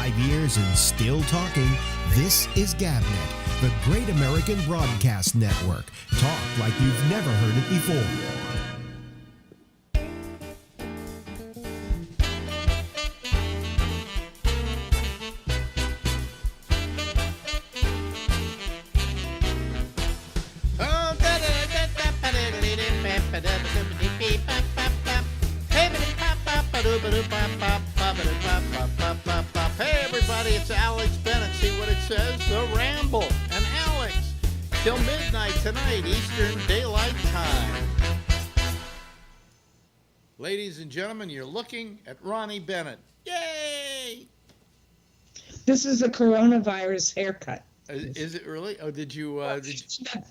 5 years and still talking. This is GabNet, the Great American Broadcast Network. Talk like you've never heard it before. Hey everybody, it's Alex Bennett. See what it says? The Ramble. And Alex, till midnight tonight, Eastern Daylight Time. Ladies and gentlemen, you're looking at Ronnie Bennett. Yay! This is a coronavirus haircut. Is it really? Oh, did you?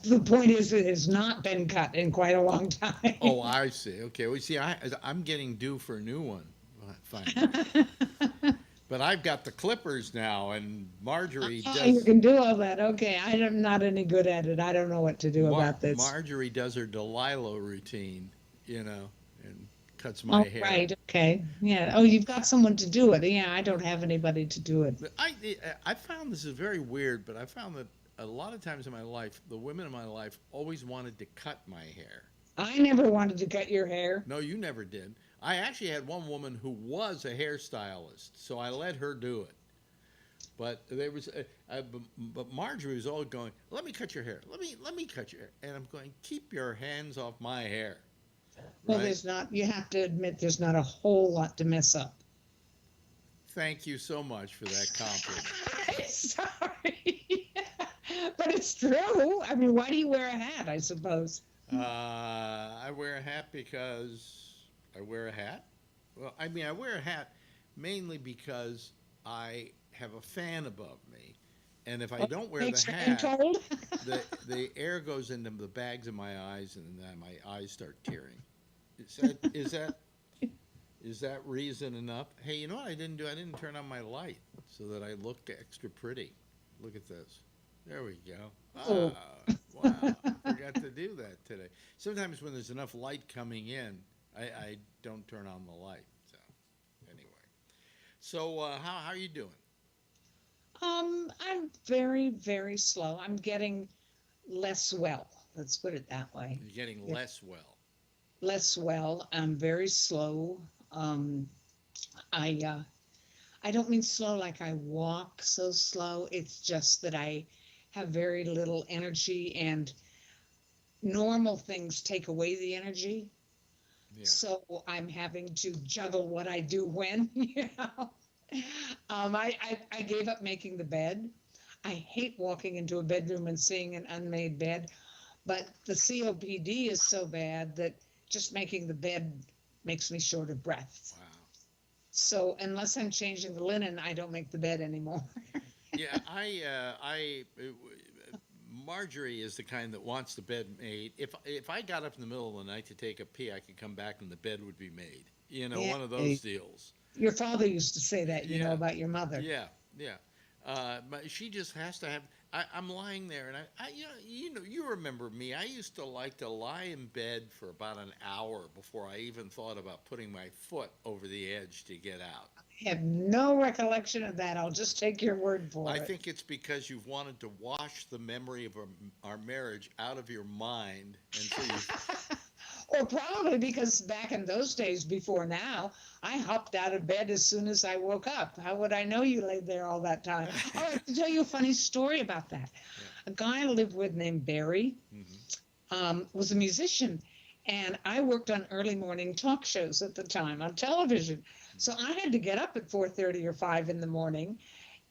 The point is, it has not been cut in quite a long time. Oh, I see. Okay. Well, see, I'm getting due for a new one. Fine. But I've got the clippers now, and Marjorie does. You can do all that. Okay, I'm not any good at it. I don't know what to do about this. Marjorie does her Delilah routine, and cuts my hair. Right. Okay. Yeah. Oh, you've got someone to do it. Yeah, I don't have anybody to do it. But I found this is very weird, but I found that a lot of times in my life, the women in my life always wanted to cut my hair. I never wanted to cut your hair. No, you never did. I actually had one woman who was a hairstylist, so I let her do it. But there was, but Marjorie was always going, "Let me cut your hair. Let me cut your hair." And I'm going, "Keep your hands off my hair." Well, right? there's not. You have to admit, there's not a whole lot to mess up. Thank you so much for that compliment. Sorry, but it's true. I mean, why do you wear a hat? I suppose. I wear a hat because I wear a hat. Well, I mean, I wear a hat mainly because I have a fan above me, and if I don't wear the hat, the air goes into the bags of my eyes, and then my eyes start tearing. Is that reason enough? Hey, you know what I didn't do? I didn't turn on my light so that I looked extra pretty. Look at this. There we go. Oh. Wow. I forgot to do that today. Sometimes when there's enough light coming in, I don't turn on the light. So, anyway. So, how are you doing? I'm very, very slow. I'm getting less well. Let's put it that way. You're getting less well. Less well. I'm very slow. I don't mean slow like I walk so slow. It's just that I have very little energy, and normal things take away the energy. Yeah. So I'm having to juggle what I do when, I gave up making the bed. I hate walking into a bedroom and seeing an unmade bed, but the COPD is so bad that just making the bed makes me short of breath. Wow. So unless I'm changing the linen, I don't make the bed anymore. Yeah, Marjorie is the kind that wants the bed made. If I got up in the middle of the night to take a pee, I could come back and the bed would be made. Yeah, one of those deals. Your father used to say that, you know, about your mother. Yeah. But she just has to have. I'm lying there, and you remember me. I used to like to lie in bed for about an hour before I even thought about putting my foot over the edge to get out. I have no recollection of that. I'll just take your word for it. I think it's because you've wanted to wash the memory of our marriage out of your mind, and so you. Or probably because back in those days before now, I hopped out of bed as soon as I woke up. How would I know you laid there all that time? Oh, I have to tell you a funny story about that. Yeah. A guy I lived with named Barry was a musician, and I worked on early morning talk shows at the time on television. So I had to get up at 4:30 or 5 in the morning,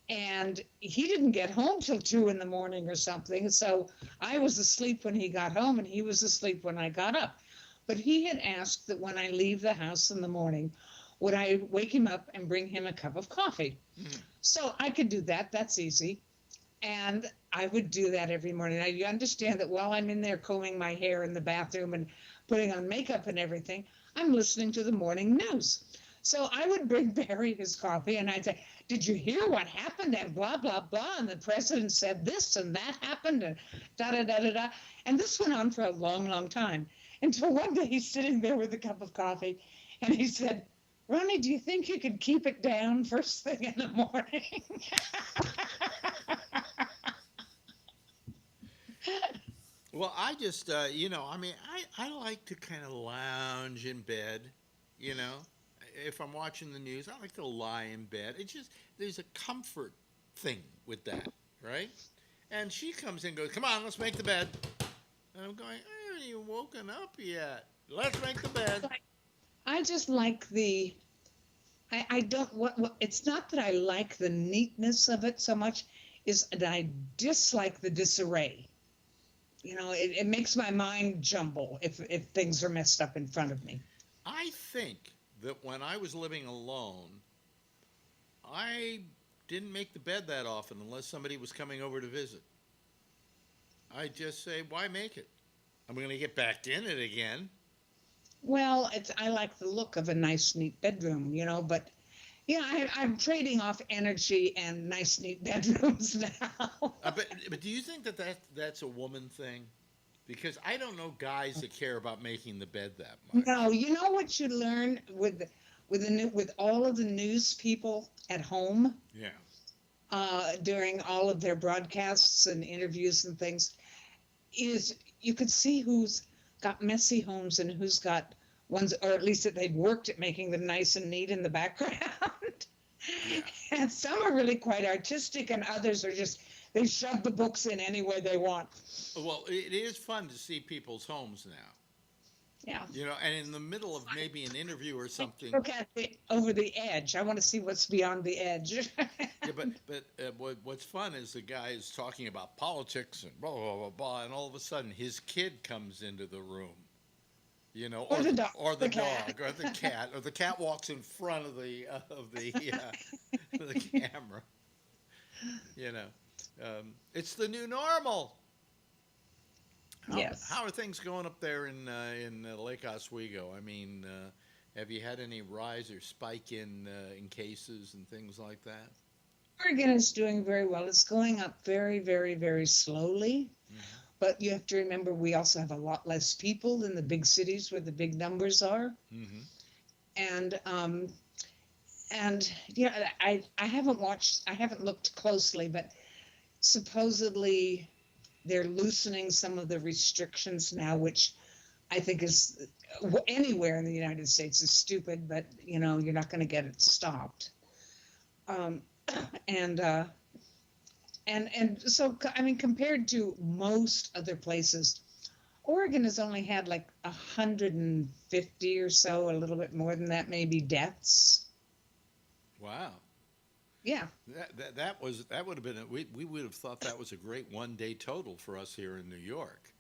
and he didn't get home till 2 in the morning or something. So I was asleep when he got home, and he was asleep when I got up. But he had asked that when I leave the house in the morning, would I wake him up and bring him a cup of coffee? Mm-hmm. So I could do that. That's easy. And I would do that every morning. Now, you understand that while I'm in there combing my hair in the bathroom and putting on makeup and everything, I'm listening to the morning news. So I would bring Barry his coffee, and I'd say, did you hear what happened? And blah, blah, blah. And the president said this and that happened, and da-da-da-da-da. And this went on for a long, long time. Until one day he's sitting there with a cup of coffee, and he said, Ronnie, do you think you could keep it down first thing in the morning? Well, I just, I mean, I like to kind of lounge in bed, you know. If I'm watching the news, I like to lie in bed. It's just, there's a comfort thing with that, right? And she comes in and goes, come on, let's make the bed. And I'm going, I haven't even woken up yet. Let's make the bed. I just like I don't, it's not that I like the neatness of it so much, is that I dislike the disarray. It makes my mind jumble if things are messed up in front of me. I think that when I was living alone, I didn't make the bed that often unless somebody was coming over to visit. I just say, why make it? I'm going to get back in it again. Well, I like the look of a nice, neat bedroom, but yeah, I'm trading off energy and nice, neat bedrooms now. But do you think that's a woman thing? Because I don't know guys that care about making the bed that much. No, you know what you learn with all of the news people at home Yeah. during all of their broadcasts and interviews and things is you could see who's got messy homes and who's got ones, or at least that they've worked at making them nice and neat in the background. Yeah. And some are really quite artistic, and others are just, they shove the books in any way they want. Well, it is fun to see people's homes now. Yeah. And in the middle of maybe an interview or something. Look at over the edge. I want to see what's beyond the edge. Yeah, but what's fun is the guy is talking about politics and blah blah blah blah, and all of a sudden his kid comes into the room. Or the dog, or the dog, or the cat, or the cat walks in front of the the camera. It's the new normal. Yes. How are things going up there in Lake Oswego? I mean, have you had any rise or spike in cases and things like that? Oregon is doing very well. It's going up very, very, very slowly. Mm-hmm. But you have to remember we also have a lot less people in the big cities where the big numbers are. Mm-hmm. And I haven't looked closely, but supposedly they're loosening some of the restrictions now, which I think is anywhere in the United States is stupid, but you're not going to get it stopped. And so, I mean, compared to most other places, Oregon has only had like 150 or so, a little bit more than that, maybe deaths. Wow. Yeah. That would have been we would have thought that was a great one-day total for us here in New York.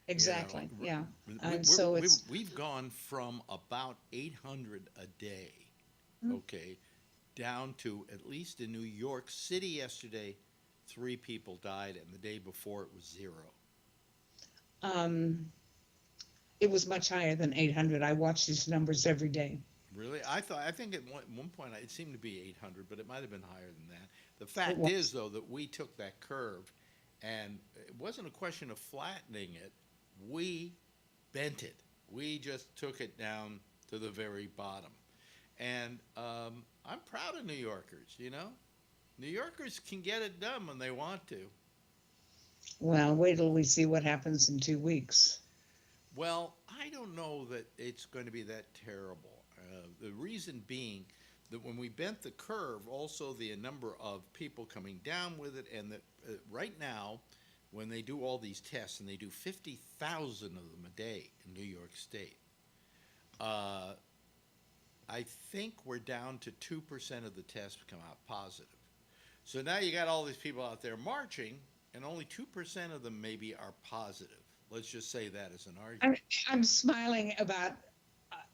Exactly. Yeah. And so we've gone from about 800 a day, okay, down to, at least in New York City yesterday, 3 people died, and the day before it was 0. It was much higher than 800. I watch these numbers every day. Really? I think at one point it seemed to be 800, but it might have been higher than that. The fact is, though, that we took that curve, and it wasn't a question of flattening it. We bent it. We just took it down to the very bottom. And I'm proud of New Yorkers, New Yorkers can get it done when they want to. Well, wait till we see what happens in 2 weeks. Well, I don't know that it's going to be that terrible. The reason being that when we bent the curve, also the number of people coming down with it, and that right now, when they do all these tests, and they do 50,000 of them a day in New York State, I think we're down to 2% of the tests come out positive. So now you got all these people out there marching, and only 2% of them maybe are positive. Let's just say that as an argument. I'm smiling about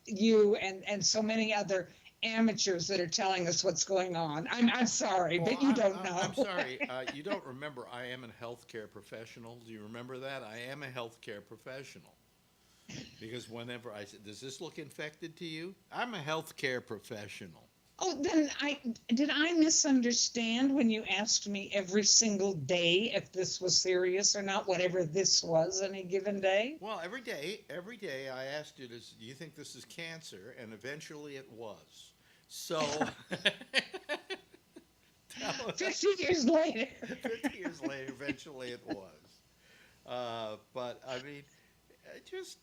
you and so many other amateurs that are telling us what's going on. I'm sorry, but you don't know. I'm sorry. You don't remember I am a healthcare professional. Do you remember that? I am a healthcare professional. Because whenever I said, does this look infected to you? I'm a healthcare professional. Oh, then I misunderstand when you asked me every single day if this was serious or not, whatever this was any given day? Well, every day I asked you, do you think this is cancer? And eventually it was. So, tell us, 50 years later. 50 years later, eventually it was. But I mean, just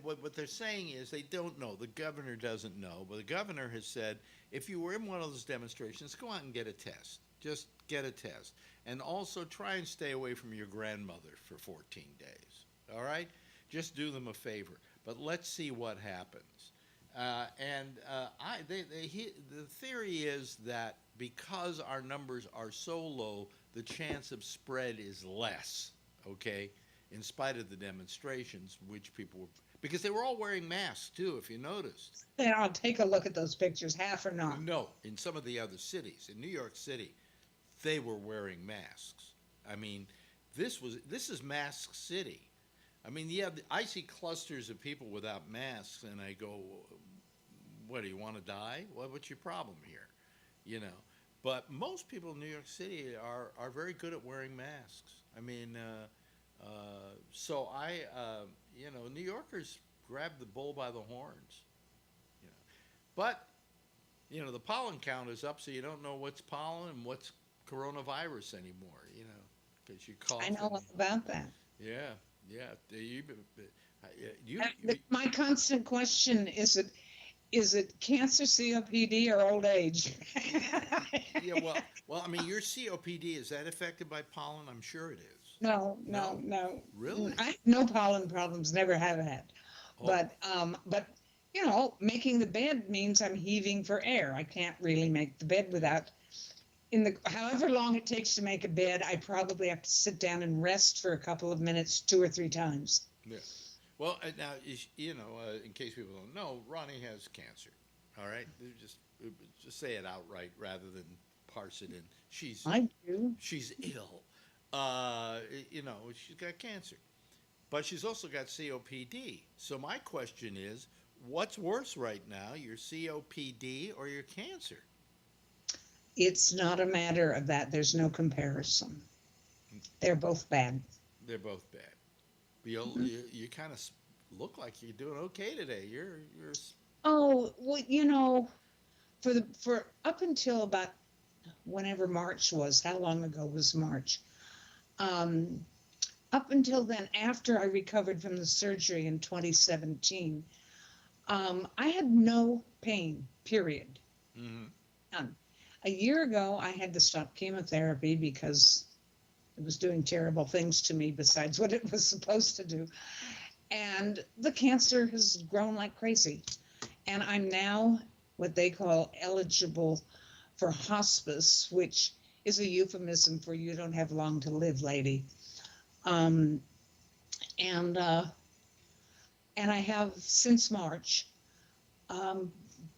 what they're saying is they don't know. The governor doesn't know, but the governor has said if you were in one of those demonstrations, go out and get a test. Just get a test, and also try and stay away from your grandmother for 14 days. All right, just do them a favor. But let's see what happens. The theory is that because our numbers are so low, the chance of spread is less. Okay, in spite of the demonstrations, which people were, because they were all wearing masks too, if you noticed. And I'll take a look at those pictures, half or not. No, in some of the other cities, in New York City, they were wearing masks. I mean, this is Mask City. I mean, yeah, I see clusters of people without masks, and I go, "What do you want to die? What's your problem here?" You know. But most people in New York City are very good at wearing masks. I mean, New Yorkers grab the bull by the horns. You know, but the pollen count is up, so you don't know what's pollen and what's coronavirus anymore. Because you cough. I know all about that. Yeah, yeah. My constant question is it cancer, COPD, or old age? Yeah, well, I mean, your COPD, is that affected by pollen? I'm sure it is. No. Really? I have no pollen problems, never have had. Oh. But making the bed means I'm heaving for air. I can't really make the bed without. However long it takes to make a bed, I probably have to sit down and rest for a couple of minutes, 2 or 3 times. Yeah. Well, now, in case people don't know, Ronnie has cancer. All right? Just say it outright rather than parse it in. I do. She's ill. She's got cancer. But she's also got COPD. So my question is, what's worse right now, your COPD or your cancer? It's not a matter of that. There's no comparison. They're both bad. They're both bad. You kind of look like you're doing okay today. You're. Oh well, for up until about whenever March was. How long ago was March? Up until then, after I recovered from the surgery in 2017, I had no pain. Period. Mm-hmm. None. A year ago, I had to stop chemotherapy because it was doing terrible things to me besides what it was supposed to do. And the cancer has grown like crazy. And I'm now what they call eligible for hospice, which is a euphemism for you don't have long to live, lady. And I have, since March,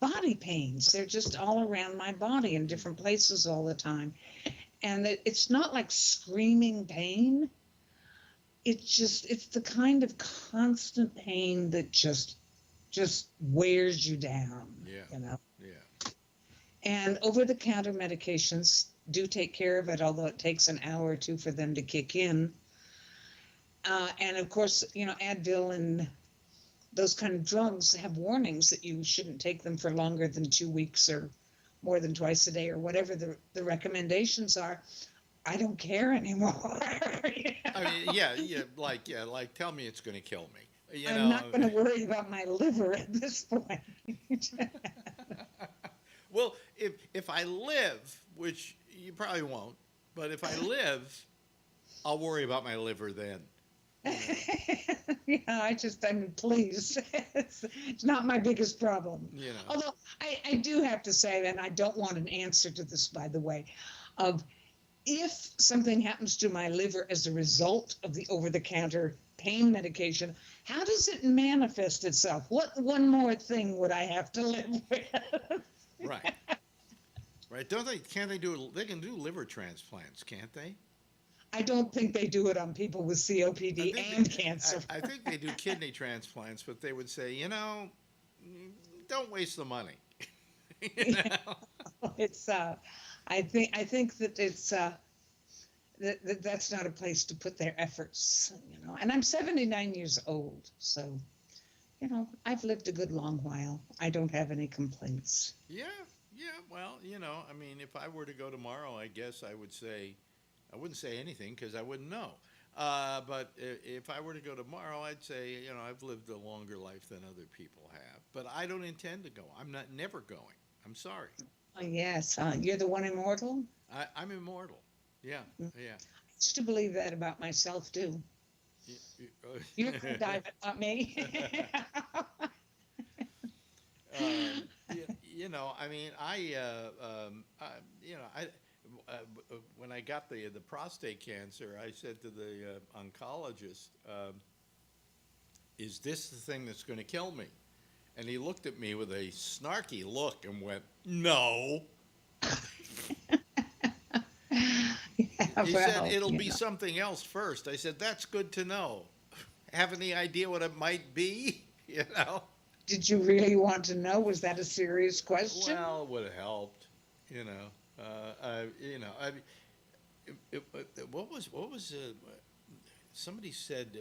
body pains. They're just all around my body in different places all the time. And it's not like screaming pain. It's the kind of constant pain that just wears you down. Yeah. Yeah. And over-the-counter medications do take care of it, although it takes an hour or 2 for them to kick in. And of course, Advil and those kind of drugs have warnings that you shouldn't take them for longer than 2 weeks or more than twice a day or whatever the recommendations are. I don't care anymore. I mean, like tell me it's going to kill me. I'm not going to worry about my liver at this point. Well, if I live, which you probably won't, but if I live, I'll worry about my liver then. Yeah, I'm pleased. It's not my biggest problem. Although I do have to say, and I don't want an answer to this, by the way, of if something happens to my liver as a result of the over-the-counter pain medication, how does it manifest itself? What one more thing would I have to live with? Right. Can't they they can do liver transplants, can't they? I don't think they do it on people with COPD and cancer. I think they do kidney transplants, but they would say, don't waste the money. you know? It's I think that it's that's not a place to put their efforts, And I'm 79 years old, so I've lived a good long while. I don't have any complaints. Yeah, yeah. Well, I mean, if I were to go tomorrow, I guess I wouldn't say anything because I wouldn't know. But if I were to go tomorrow, I'd say, I've lived a longer life than other people have. But I don't intend to go. I'm never going. I'm sorry. Oh, yes, you're the one immortal? I'm immortal. Yeah, yeah. I used to believe that about myself, too. You could die, but not me. I mean, when I got the prostate cancer, I said to the oncologist, "Is this the thing that's going to kill me?" And he looked at me with a snarky look and went, "No." He said, "It'll be something else first." I said, "That's good to know. Have any idea what it might be?" Did you really want to know? Was that a serious question? Well, it would have helped. What was somebody said?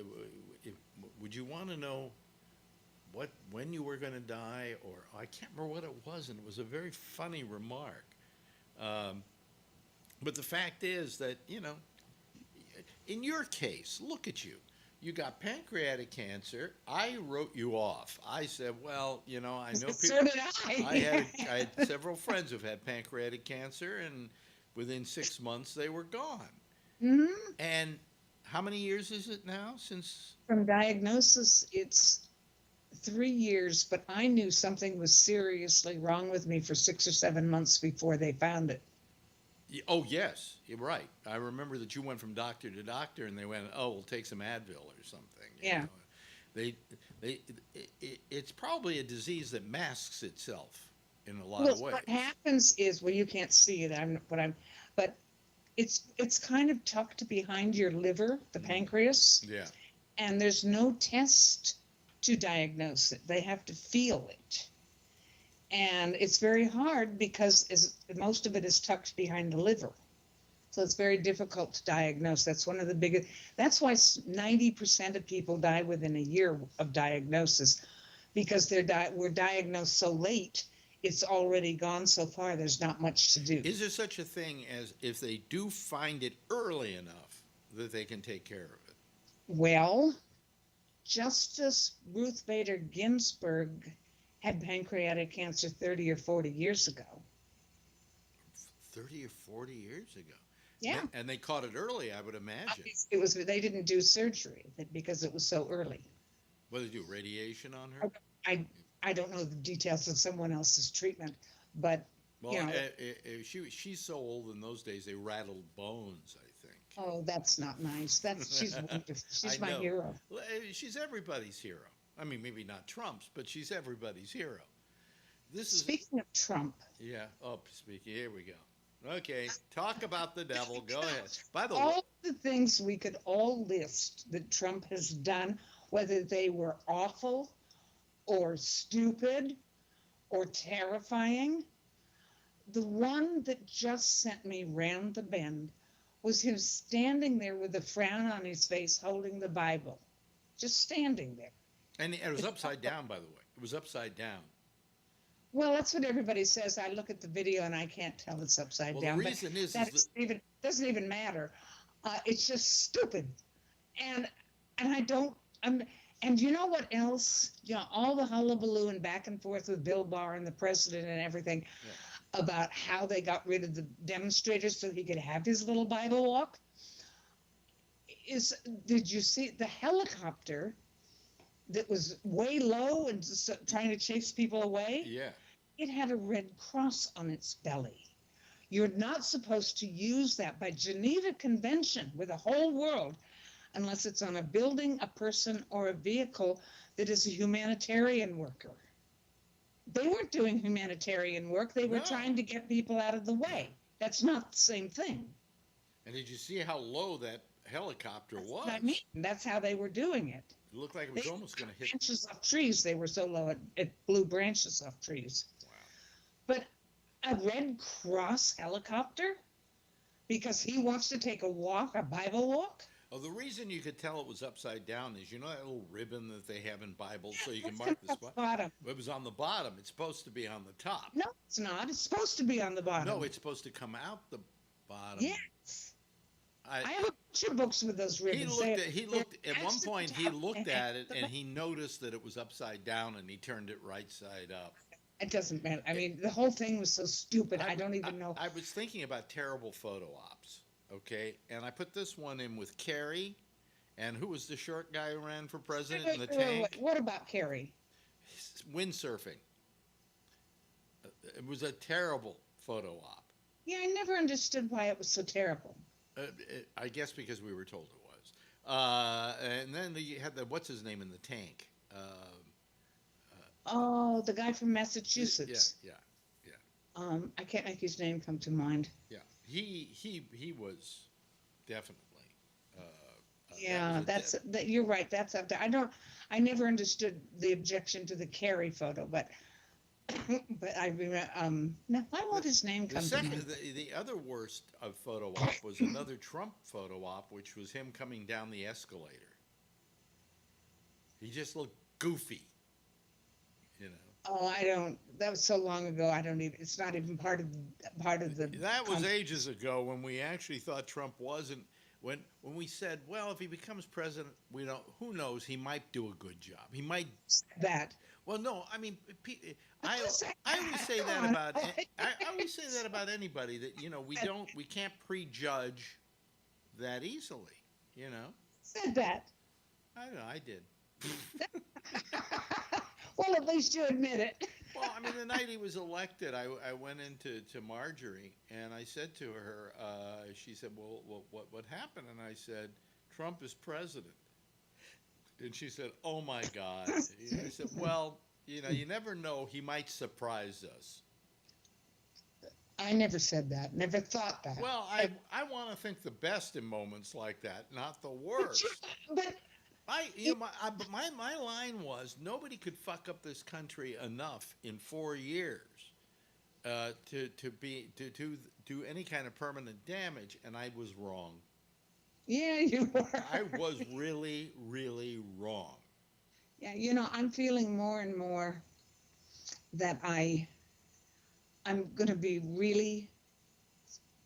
Would you want to know when you were going to die? Or I can't remember what it was, and it was a very funny remark. But the fact is that, in your case, look at you. You got pancreatic cancer. I wrote you off. I said, well, I know people. So did I. I had several friends who've had pancreatic cancer, and within 6 months they were gone. Mm-hmm. And how many years is it now since? From diagnosis, it's 3 years, but I knew something was seriously wrong with me for 6 or 7 months before they found it. Oh, yes, you're right. I remember that you went from doctor to doctor, and they went, "Oh, we'll take some Advil or something." Yeah. It's probably a disease that masks itself in a lot of ways. What happens is, you can't see it. But it's kind of tucked behind your liver, the pancreas. Yeah. And there's no test to diagnose it. They have to feel it. And it's very hard because most of it is tucked behind the liver. So it's very difficult to diagnose. That's one of the biggest. That's why 90% of people die within a year of diagnosis, because we're diagnosed so late, it's already gone so far, there's not much to do. Is there such a thing as if they do find it early enough that they can take care of it? Well, Justice Ruth Bader Ginsburg had pancreatic cancer 30 or 40 years ago. 30 or 40 years ago? Yeah. And they caught it early, I would imagine. They didn't do surgery because it was so early. What did they do, radiation on her? I don't know the details of someone else's treatment, but she's so old in those days they rattled bones, I think. Oh, that's not nice. She's wonderful. She's my hero. She's everybody's hero. I mean, maybe not Trump's, but she's everybody's hero. Speaking of Trump. Yeah. Oh, here we go. Okay, talk about the devil. Go ahead. By the way, all the things we could all list that Trump has done, whether they were awful or stupid or terrifying, the one that just sent me round the bend was him standing there with a frown on his face holding the Bible. Just standing there. And it was upside down, by the way. It was upside down. Well, that's what everybody says. I look at the video and I can't tell it's upside down. The reason doesn't even matter. It's just stupid, and you know what else? All the hullabaloo and back and forth with Bill Barr and the president and everything about how they got rid of the demonstrators so he could have his little Bible walk. Did you see the helicopter that was way low and trying to chase people away? Yeah. It had a red cross on its belly. You're not supposed to use that by Geneva Convention with the whole world unless it's on a building, a person, or a vehicle that is a humanitarian worker. They weren't doing humanitarian work. They were trying to get people out of the way. That's not the same thing. And did you see how low that helicopter That's was? what I mean. That's how they were doing it. It looked like it They was almost going to hit. branches off trees. They were so low it blew branches off trees. Wow. But a Red Cross helicopter because he wants to take a walk, a Bible walk. Oh, the reason you could tell it was upside down is, you know that little ribbon that they have in Bibles so you can It's mark on the the spot? bottom. It was on the bottom. It's supposed to be on the top. No, it's not. It's supposed to be on the bottom. No, it's supposed to come out the bottom. Yes. I have a bunch of books with those ribbons. He looked at one Actually, point, he looked at it and the- he noticed that it was upside down and he turned it right side up. It doesn't matter. I mean, the whole thing was so stupid. I don't even know. I was thinking about terrible photo ops, okay? And I put this one in with Kerry, and who was the short guy who ran for president in the tank? What about Carrie? Windsurfing. It was a terrible photo op. Yeah, I never understood why it was so terrible. I guess because we were told it was. And then you had what's his name in the tank? Oh, the guy from Massachusetts. Yeah. I can't make his name come to mind. Yeah, he was definitely. Yeah, that was you're right. That's up there. I never understood the objection to the Kerry photo, but I remember. Now, why won't his name come to mind? the other worst of photo op was another Trump photo op, which was him coming down the escalator. He just looked goofy, you know. Oh, I don't. That was so long ago. I don't even. It's not even part of the. That was ages ago when we actually thought Trump wasn't. When we said, well, if he becomes president, we don't. Who knows? He might do a good job. He might. That. Well, no. I mean, I always say that about. I always say that about anybody, that we can't prejudge that easily. You know. Said that. I don't know. I did. Well, at least you admit it. Well, I mean, the night he was elected, I went into Marjorie and I said to her, she said, well, what happened? And I said, Trump is president. And she said, oh my God. And I said, well, you never know. He might surprise us. I never said that. Never thought that. Well, I want to think the best in moments like that, not the worst. But My line was, nobody could fuck up this country enough in 4 years to do any kind of permanent damage, and I was wrong. Yeah, you were. I was really, really wrong. Yeah, I'm feeling more and more that I'm going to be really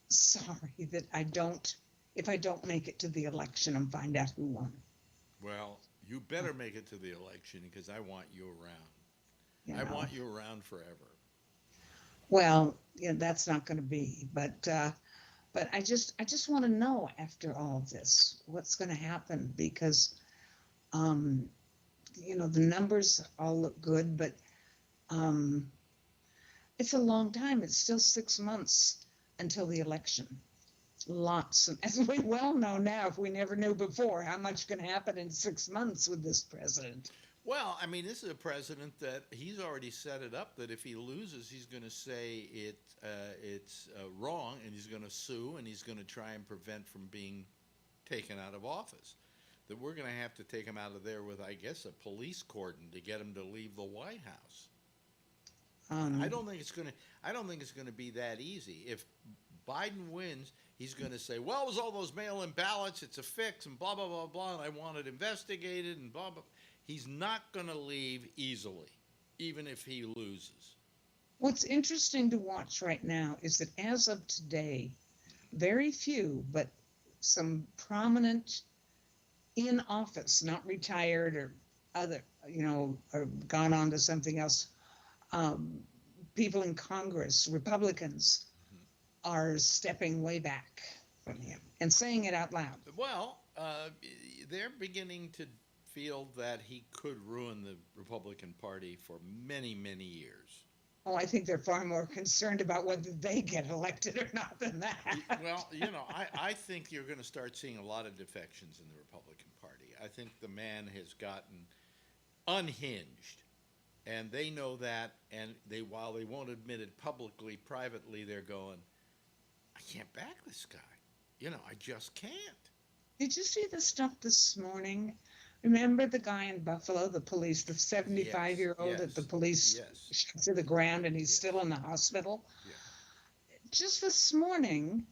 sorry that if I don't make it to the election and find out who won. Well, you better make it to the election because I want you around. I want you around forever. Well, that's not going to be, but I just want to know after all this what's going to happen because, the numbers all look good, but it's a long time. It's still 6 months until the election. Lots, as we well know now, if we never knew before, how much can happen in 6 months with this president. Well, I mean, this is a president that he's already set it up that if he loses, he's going to say it's wrong, and he's going to sue, and he's going to try and prevent from being taken out of office. That we're going to have to take him out of there with, I guess, a police cordon to get him to leave the White House. I don't think it's going to be that easy. If Biden wins, he's going to say, well, it was all those mail-in ballots, it's a fix, and blah, blah, blah, blah, and I want it investigated, and blah, blah. He's not going to leave easily, even if he loses. What's interesting to watch right now is that as of today, very few, but some prominent in office, not retired or other, or gone on to something else, people in Congress, Republicans, are stepping way back from him and saying it out loud. Well, they're beginning to feel that he could ruin the Republican Party for many, many years. Oh, I think they're far more concerned about whether they get elected or not than that. Well, I think you're going to start seeing a lot of defections in the Republican Party. I think the man has gotten unhinged, and they know that, and while they won't admit it publicly, privately, they're going, I can't back this guy. I just can't. Did you see the stuff this morning? Remember the guy in Buffalo, the police, the 75-year-old that the Yes, police yes, shot to the ground and he's yes, still in the hospital? yeah. Just this morning,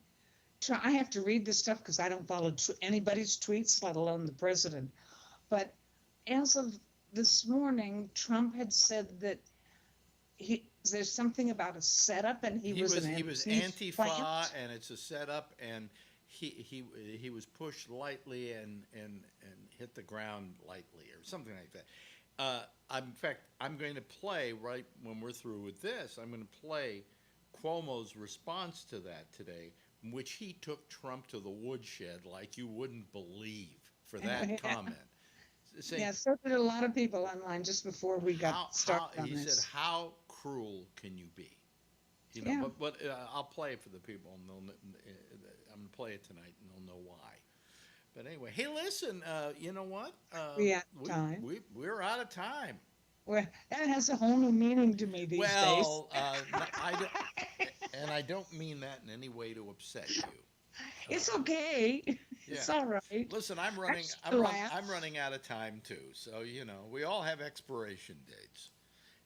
I have to read this stuff because I don't follow anybody's tweets, let alone the president. But as of this morning, Trump had said that there's something about a setup, and he was an He was anti Antifa, and it's a setup, and he was pushed lightly and hit the ground lightly, or something like that. In fact, I'm going to play right when we're through with this. I'm going to play Cuomo's response to that today, in which he took Trump to the woodshed like you wouldn't believe for that comment. Saying, Yeah, so did a lot of people online just before we got started on he this. said, "How cruel can you be?" Yeah. But I'll play it for the people, and I'm gonna play it tonight, and they'll know why. But anyway, hey, listen, you know what? Time. We're out of time. Well, that has a whole new meaning to me these days. Well, I don't mean that in any way to upset you. It's okay. It's all right. Listen, I'm running out of time too. So we all have expiration dates.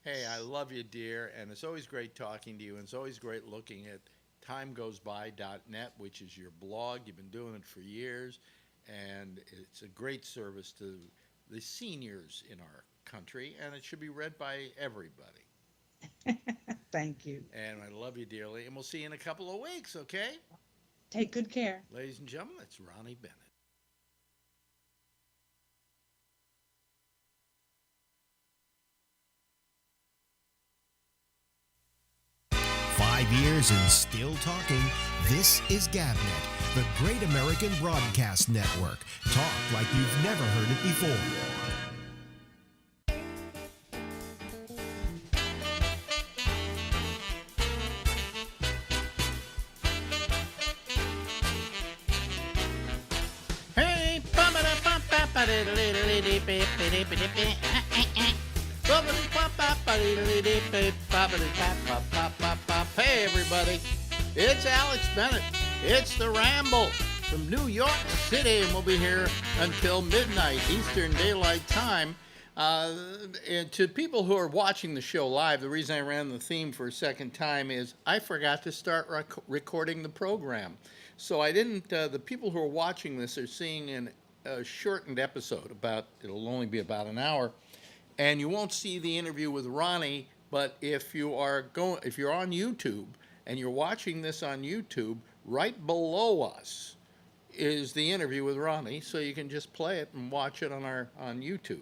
Hey, I love you, dear, and it's always great talking to you, and it's always great looking at timegoesby.net, which is your blog. You've been doing it for years, and it's a great service to the seniors in our country, and it should be read by everybody. Thank you. And I love you dearly, and we'll see you in a couple of weeks, okay? Take good care. Ladies and gentlemen, that's Ronnie Bennett. 5 years and still talking. This is GabNet, the Great American Broadcast Network. Talk like you've never heard it before. Hey, hey everybody, it's Alex Bennett. It's the Ramble from New York City, and we'll be here until midnight Eastern Daylight Time. And to people who are watching the show live, the reason I ran the theme for a second time is I forgot to start recording the program. So I didn't, the people who are watching this are seeing a shortened episode. It'll only be about an hour. And you won't see the interview with Ronnie, but if you're on YouTube and you're watching this on YouTube, right below us is the interview with Ronnie, so you can just play it and watch it on YouTube.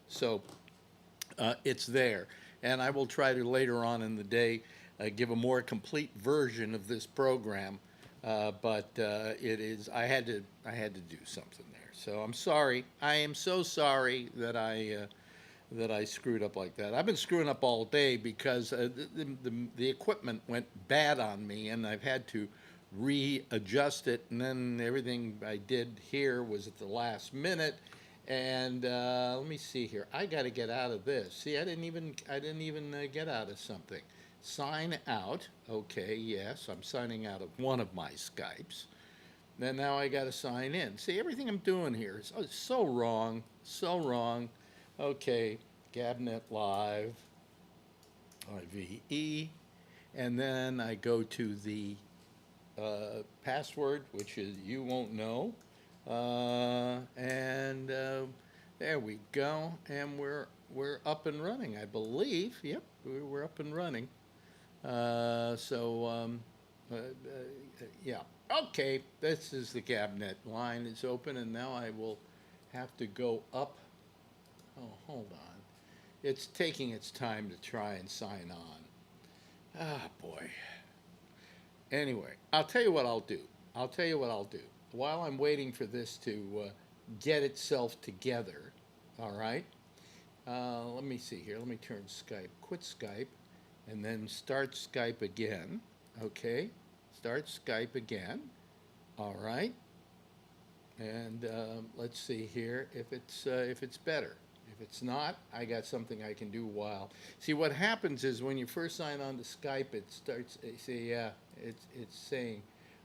So it's there, and I will try to later on in the day give a more complete version of this program. But it is. I had to do something there. So I'm sorry. I am so sorry that I screwed up like that. I've been screwing up all day because the equipment went bad on me, and I've had to readjust it. And then everything I did here was at the last minute. And let me see here. I got to get out of this. See, I didn't even get out of something. Sign out. Okay, yes, I'm signing out of one of my Skypes. Then now I got to sign in. See, everything I'm doing here is so wrong, so wrong. Okay, GabNet Live, IVE, and then I go to the password, which is you won't know, and there we go, and we're up and running, I believe. Yep, we're up and running. Yeah. Okay, this is the GabNet line. It's open, and now I will have to go up. Oh, hold on. It's taking its time to try and sign on. Ah, boy. Anyway, I'll tell you what I'll do. While I'm waiting for this to get itself together, all right? Let me see here. Let me turn Skype. Quit Skype, and then start Skype again. Okay? Start Skype again. All right? And let's see here if it's better. If it's not, I got something I can do while. See, what happens is when you first sign on to Skype, it starts. See, yeah, it's saying,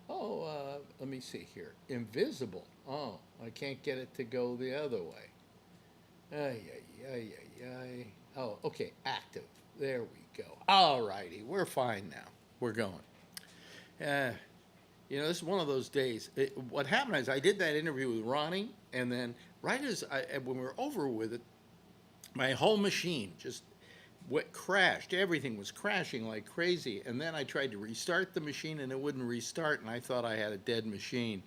Let me see here. Invisible. Oh, I can't get it to go the other way. Ay, ay, ay, ay, ay. Oh, okay, active. There we go. All righty, we're fine now. We're going. Uh, this is one of those days. What happened is I did that interview with Ronnie, and then when we were over with it, my whole machine just crashed. Everything was crashing like crazy, and then I tried to restart the machine, and it wouldn't restart, and I thought I had a dead machine.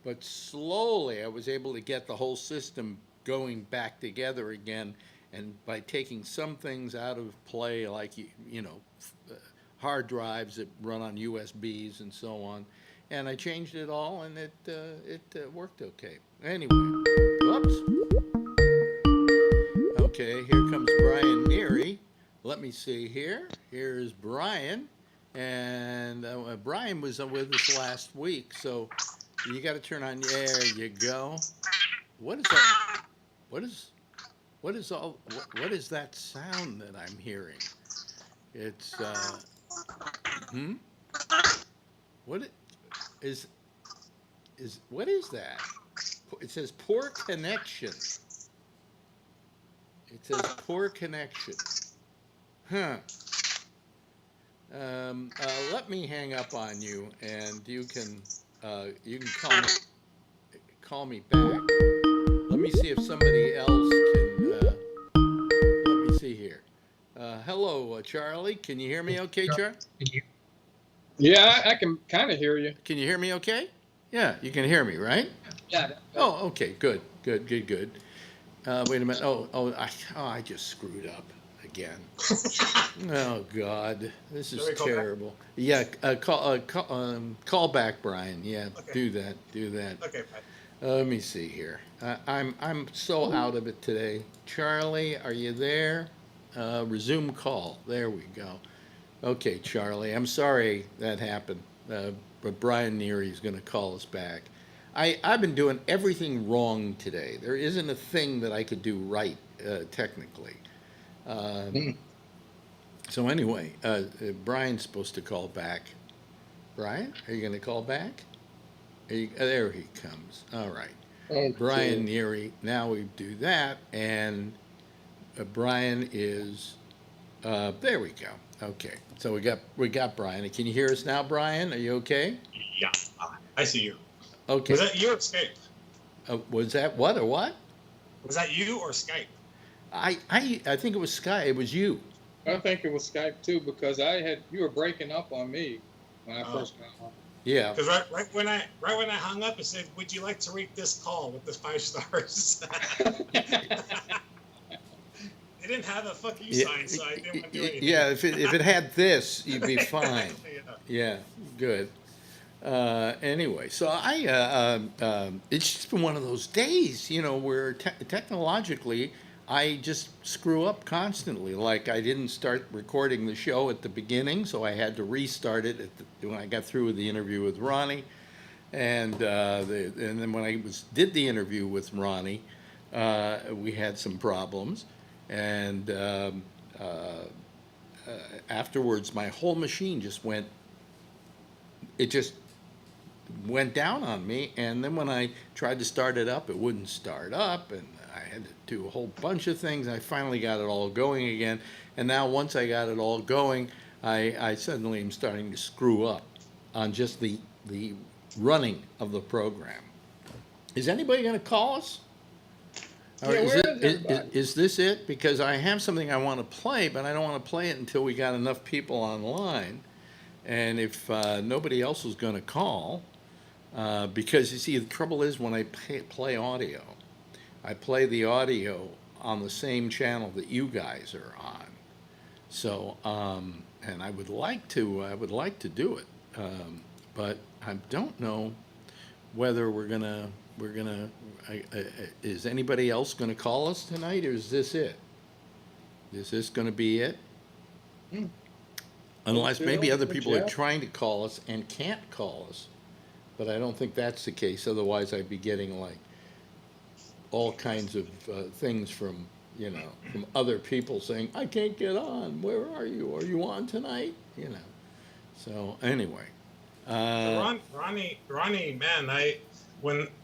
But slowly, I was able to get the whole system going back together again, and by taking some things out of play, like hard drives that run on USBs and so on, and I changed it all, and it worked okay. Anyway, whoops. Okay, here comes Brian Neary. Let me see here. Here's Brian, and Brian was with us last week, so you got to turn on. There you go. What is that? What is that sound that I'm hearing? It's what is that? It says poor connection. It says poor connection. Huh. Let me hang up on you, and you can call me back. Let me see if somebody else can. Let me see here. Hello, Charlie. Can you hear me okay, Charlie? Yeah, I can kind of hear you. Can you hear me okay? Yeah, you can hear me, right? Yeah. Oh, okay. Good. Wait a minute. I just screwed up again. Oh God, this is terrible. Yeah, call back, Brian. Yeah, okay. Do that. Okay, Pat. Let me see here. I'm so out of it today. Charlie, are you there? Resume call. There we go. Okay, Charlie. I'm sorry that happened, but Brian Neary is going to call us back. I've been doing everything wrong today. There isn't a thing that I could do right, technically. So anyway, Brian's supposed to call back. Brian, are you going to call back? There he comes. All right. Okay. Brian Neary. Now we do that, and Brian is. There we go. Okay. So we got Brian. Can you hear us now, Brian? Are you okay? Yeah, I see you. Okay. Was that you or Skype? Was that what or what? Was that you or Skype? I think it was Skype. It was you. I think it was Skype too, because you were breaking up on me when I first got on. Yeah. Because right when I hung up, it said, "Would you like to rate this call with the 5 stars?" It didn't have a "fuck you" sign, so I didn't want to do anything. Yeah, if it had this, you'd be fine. Yeah, good. Anyway, so it's just been one of those days, where technologically I just screw up constantly. Like I didn't start recording the show at the beginning, so I had to restart it when I got through with the interview with Ronnie, and then when I did the interview with Ronnie, we had some problems, and afterwards my whole machine just went down on me, and then when I tried to start it up, it wouldn't start up, and I had to do a whole bunch of things. I finally got it all going again, and now once I got it all going, I suddenly am starting to screw up on just the running of the program. Is anybody going to call us? Or is this it? Because I have something I want to play, but I don't want to play it until we got enough people online. And if nobody else is going to call, because you see, the trouble is when I play audio, I play the audio on the same channel that you guys are on. So, and I would like to do it, but I don't know whether we're gonna. Is anybody else going to call us tonight, or is this it? Is this going to be it? Unless maybe other people are trying to call us and can't call us, but I don't think that's the case. Otherwise, I'd be getting like all kinds of things from other people saying, "I can't get on. Where are you? Are you on tonight?" So anyway, Ronnie, man,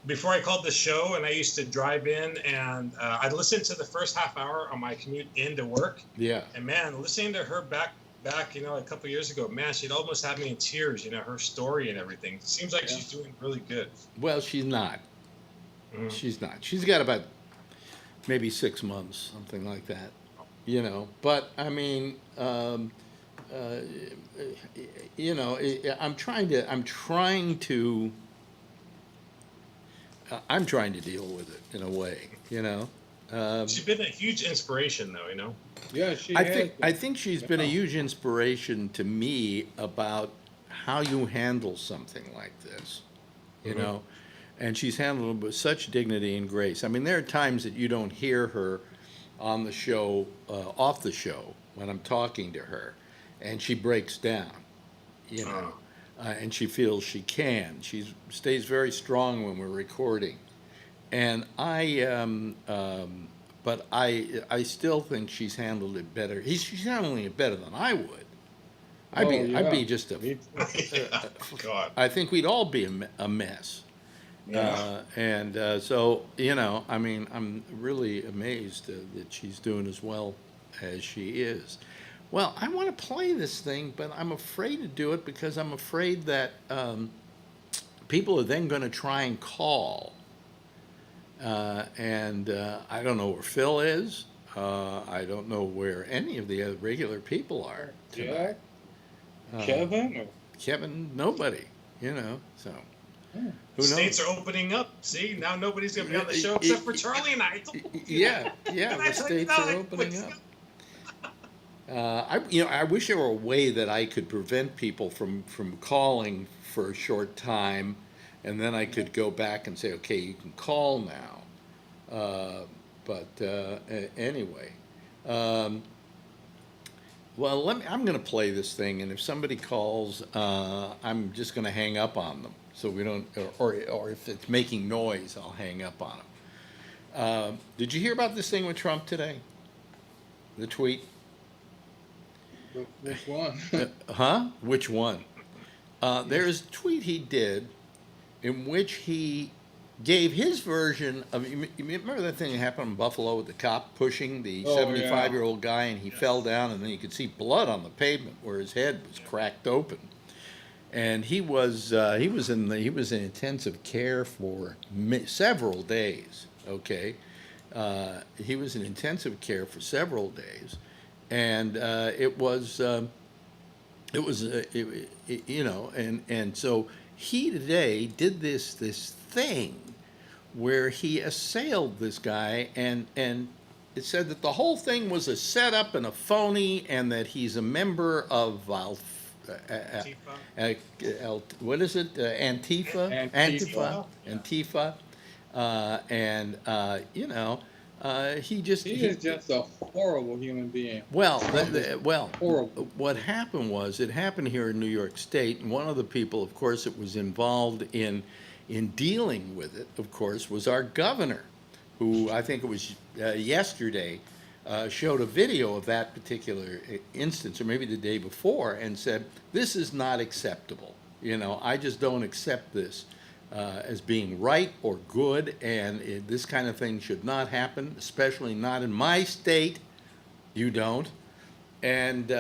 before I called the show, and I used to drive in, and I'd listen to the first half hour on my commute into work. Yeah. And man, listening to her back, a couple of years ago, man, she'd almost have me in tears. Her story and everything. It seems like she's doing really good. Well, she's not. Mm. She's not. She's got about maybe 6 months, something like that. But I mean, I'm trying to deal with it in a way. She's been a huge inspiration, though. Yeah, she I think she's been a huge inspiration to me about how you handle something like this, and she's handled it with such dignity and grace. I mean, there are times that you don't hear her on the show, off the show, when I'm talking to her, and she breaks down, and she feels she can. She stays very strong when we're recording, and but I still think she's handled it better. She's handling it better than I would. I'd be just God. I think we'd all be a mess. Yeah. So, I mean, I'm really amazed that she's doing as well as she is. Well, I want to play this thing, but I'm afraid to do it because I'm afraid that people are then going to try and call. And I don't know where Phil is. I don't know where any of the other regular people are tonight. Kevin, nobody, so. Who knows? States are opening up. See, now nobody's going to be on the show except for Charlie and I. Yeah, the states are opening up. I wish there were a way that I could prevent people from calling for a short time, and then I could go back and say, okay, you can call now. Anyway, well, I'm going to play this thing, and if somebody calls, I'm just going to hang up on them, so we don't, or if it's making noise, I'll hang up on them. Did you hear about this thing with Trump today? The tweet? Which one? Which one? There's a tweet he did in which he gave his version of. You remember that thing that happened in Buffalo with the cop pushing the 75-year-old guy, and he fell down, and then you could see blood on the pavement where his head was cracked open. And he was in intensive care for several days. Okay, he was in intensive care for several days. And and so he today did this thing where he assailed this guy, and it said that the whole thing was a setup and a phony, and that he's a member of what is it? Antifa. He is just a horrible human being. Well, horrible. What happened was, it happened here in New York State, and one of the people, of course, that was involved in dealing with it, of course, was our governor, who I think it was yesterday showed a video of that particular instance, or maybe the day before, and said, "This is not acceptable. I just don't accept this as being right or good, and this kind of thing should not happen, especially not in my state. You don't." And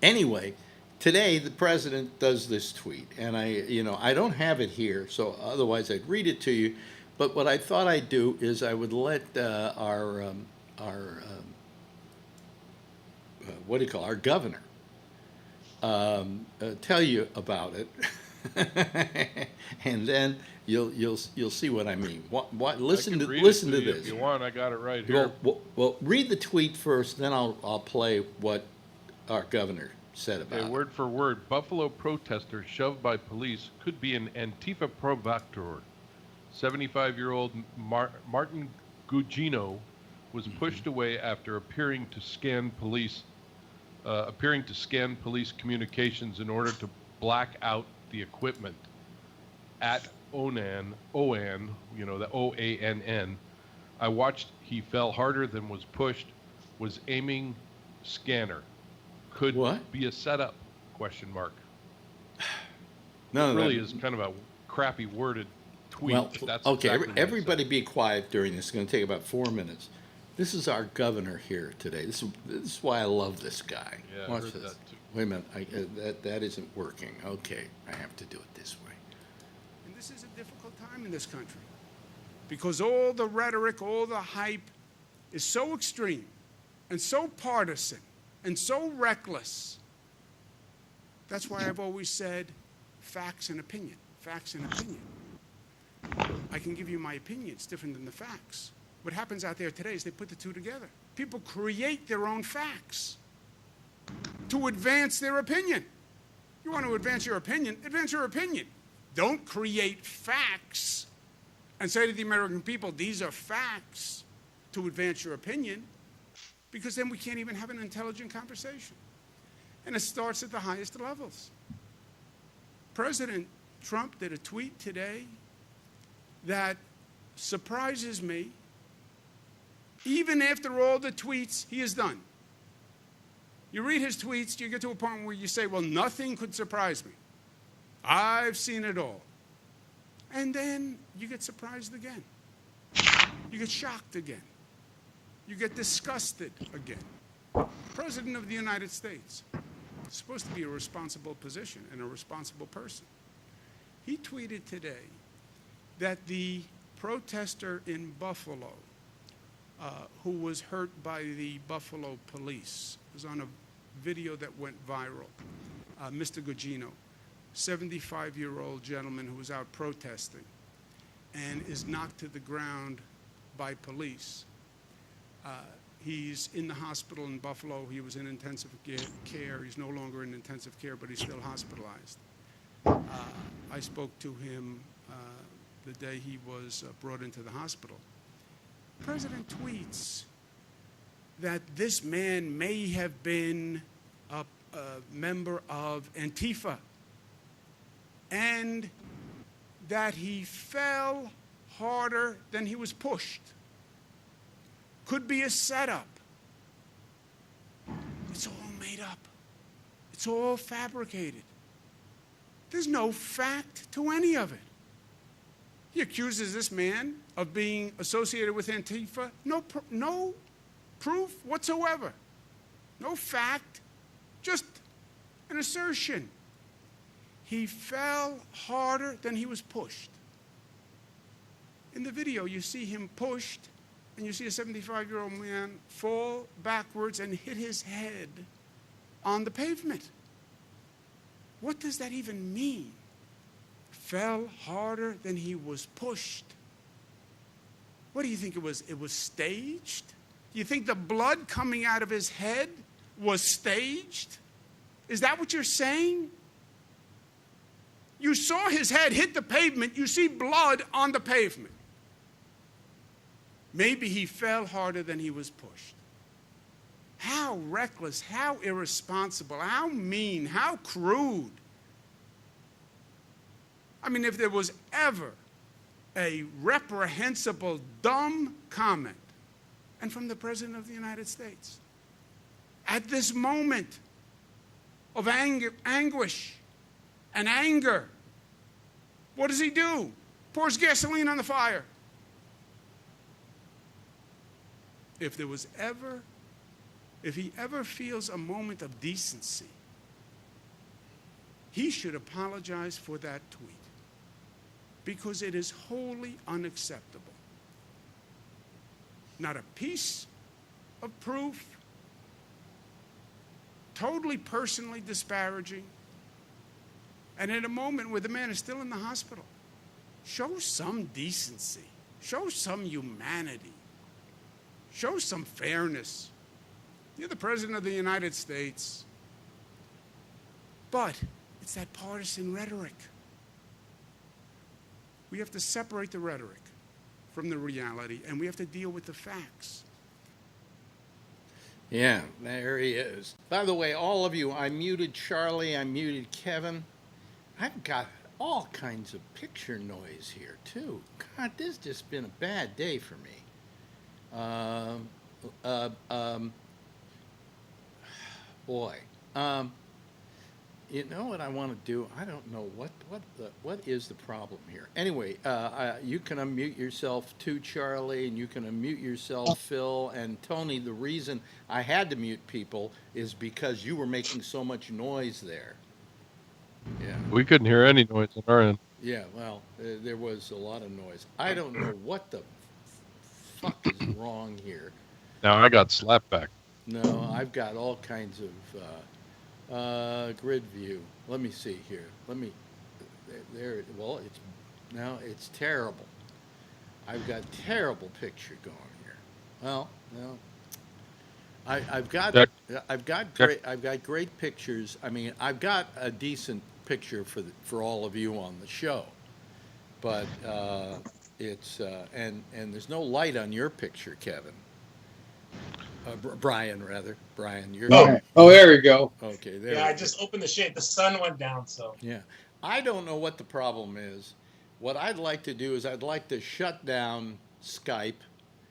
anyway, today the president does this tweet, and I don't have it here, so otherwise I'd read it to you. But what I thought I'd do is I would let our governor tell you about it. And then you'll see what I mean. Listen to this. If you want, I got it right here. Well, read the tweet first, then I'll play what our governor said about it. Word for word: Buffalo protester shoved by police could be an Antifa provocateur. 75-year-old Martin Gugino was pushed away after appearing to scan police communications in order to black out the equipment. At OANN, the OANN, I watched. He fell harder than was pushed. Was aiming scanner. Could What? be a setup? ? No, It really that- is kind of a crappy worded tweet. Well, if that's okay, exactly what it everybody said. be quiet during this. It's going to take about 4 minutes. This is our governor here today. This is why I love this guy. Yeah, I Watch heard this. that too. Wait a minute. That isn't working. Okay, I have to do it this way. And this is a difficult time in this country because all the rhetoric, all the hype is so extreme and so partisan and so reckless. That's why I've always said facts and opinion, facts and opinion. I can give you my opinion. It's different than the facts. What happens out there today is they put the two together. People create their own facts to advance their opinion. You want to advance your opinion, advance your opinion. Don't create facts and say to the American people, these are facts to advance your opinion, because then we can't even have an intelligent conversation. And it starts at the highest levels. President Trump did a tweet today that surprises me. Even after all the tweets he has done. You read his tweets, you get to a point where you say, well, nothing could surprise me. I've seen it all. And then you get surprised again. You get shocked again. You get disgusted again. President of the United States is supposed to be a responsible position and a responsible person. He tweeted today that the protester in Buffalo, who was hurt by the Buffalo police, was on a video that went viral. Mr. Gugino, 75-year-old gentleman who was out protesting and is knocked to the ground by police. He's in the hospital in Buffalo. He was in intensive care. He's no longer in intensive care, but he's still hospitalized. I spoke to him the day he was brought into the hospital. The president tweets that this man may have been a member of Antifa and that he fell harder than he was pushed. Could be a setup. It's all made up. It's all fabricated. There's no fact to any of it. He accuses this man of being associated with Antifa. No proof whatsoever. No fact, just an assertion. He fell harder than he was pushed. In the video, you see him pushed, and you see a 75-year-old man fall backwards and hit his head on the pavement. What does that even mean? Fell harder than he was pushed. What do you think it was? It was staged? Do you think the blood coming out of his head was staged? Is that what you're saying? You saw his head hit the pavement. You see blood on the pavement. Maybe he fell harder than he was pushed. How reckless, how irresponsible, how mean, how crude. I mean, if there was ever a reprehensible, dumb comment, and from the President of the United States, at this moment of anguish and anger, what does he do? Pours gasoline on the fire. If he ever feels a moment of decency, he should apologize for that tweet, because it is wholly unacceptable. Not a piece of proof, totally personally disparaging, and in a moment where the man is still in the hospital. Show some decency, show some humanity, show some fairness. You're the President of the United States. But it's that partisan rhetoric. We have to separate the rhetoric from the reality, and we have to deal with the facts. Yeah, there he is. By the way, all of you, I muted Charlie, I muted Kevin. I've got all kinds of picture noise here, too. God, this has just been a bad day for me. Boy. You know what I want to do? I don't know what is the problem here. Anyway, you can unmute yourself too, Charlie, and you can unmute yourself, Phil, and Tony. The reason I had to mute people is because you were making so much noise there. Yeah. We couldn't hear any noise on our end. Yeah. Well, there was a lot of noise. I don't know what the fuck is wrong here. Now I got slapped back. No, I've got all kinds of grid view. Let me see here. There. Well, it's terrible. I've got terrible picture going here. Well, no. I've got great pictures. I mean, I've got a decent picture for all of you on the show, but it's and there's no light on your picture, Kevin. Brian, rather. Brian, you're. Oh, there we go. Okay, there. Yeah, I just opened the shade. The sun went down, so. Yeah, I don't know what the problem is. What I'd like to do is I'd like to shut down Skype,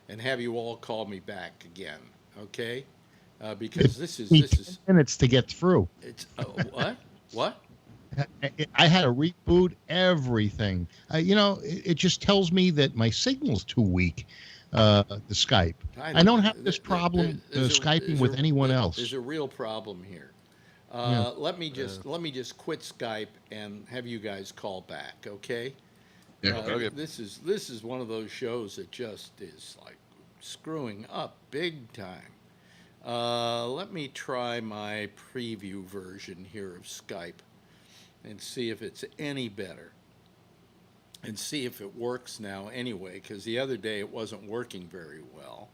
and have you all call me back again. Okay, because this is minutes to get through. It's what? I had to reboot everything. It just tells me that my signal's too weak. The Skype. I don't have this problem Skyping with anyone else. There's a real problem here. Let me just quit Skype and have you guys call back, okay? Okay. This is one of those shows that just is like screwing up big time. Let me try my preview version here of Skype and see if it's any better. And see if it works now anyway, because the other day it wasn't working very well.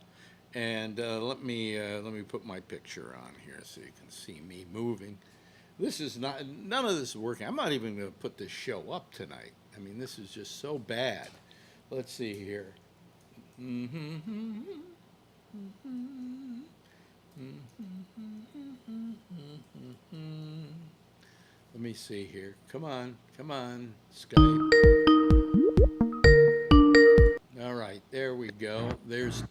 And let me put my picture on here so you can see me moving. None of this is working. I'm not even going to put this show up tonight. I mean, this is just so bad. Let's see here. Let me see here. Come on, Skype. All right, there we go. There's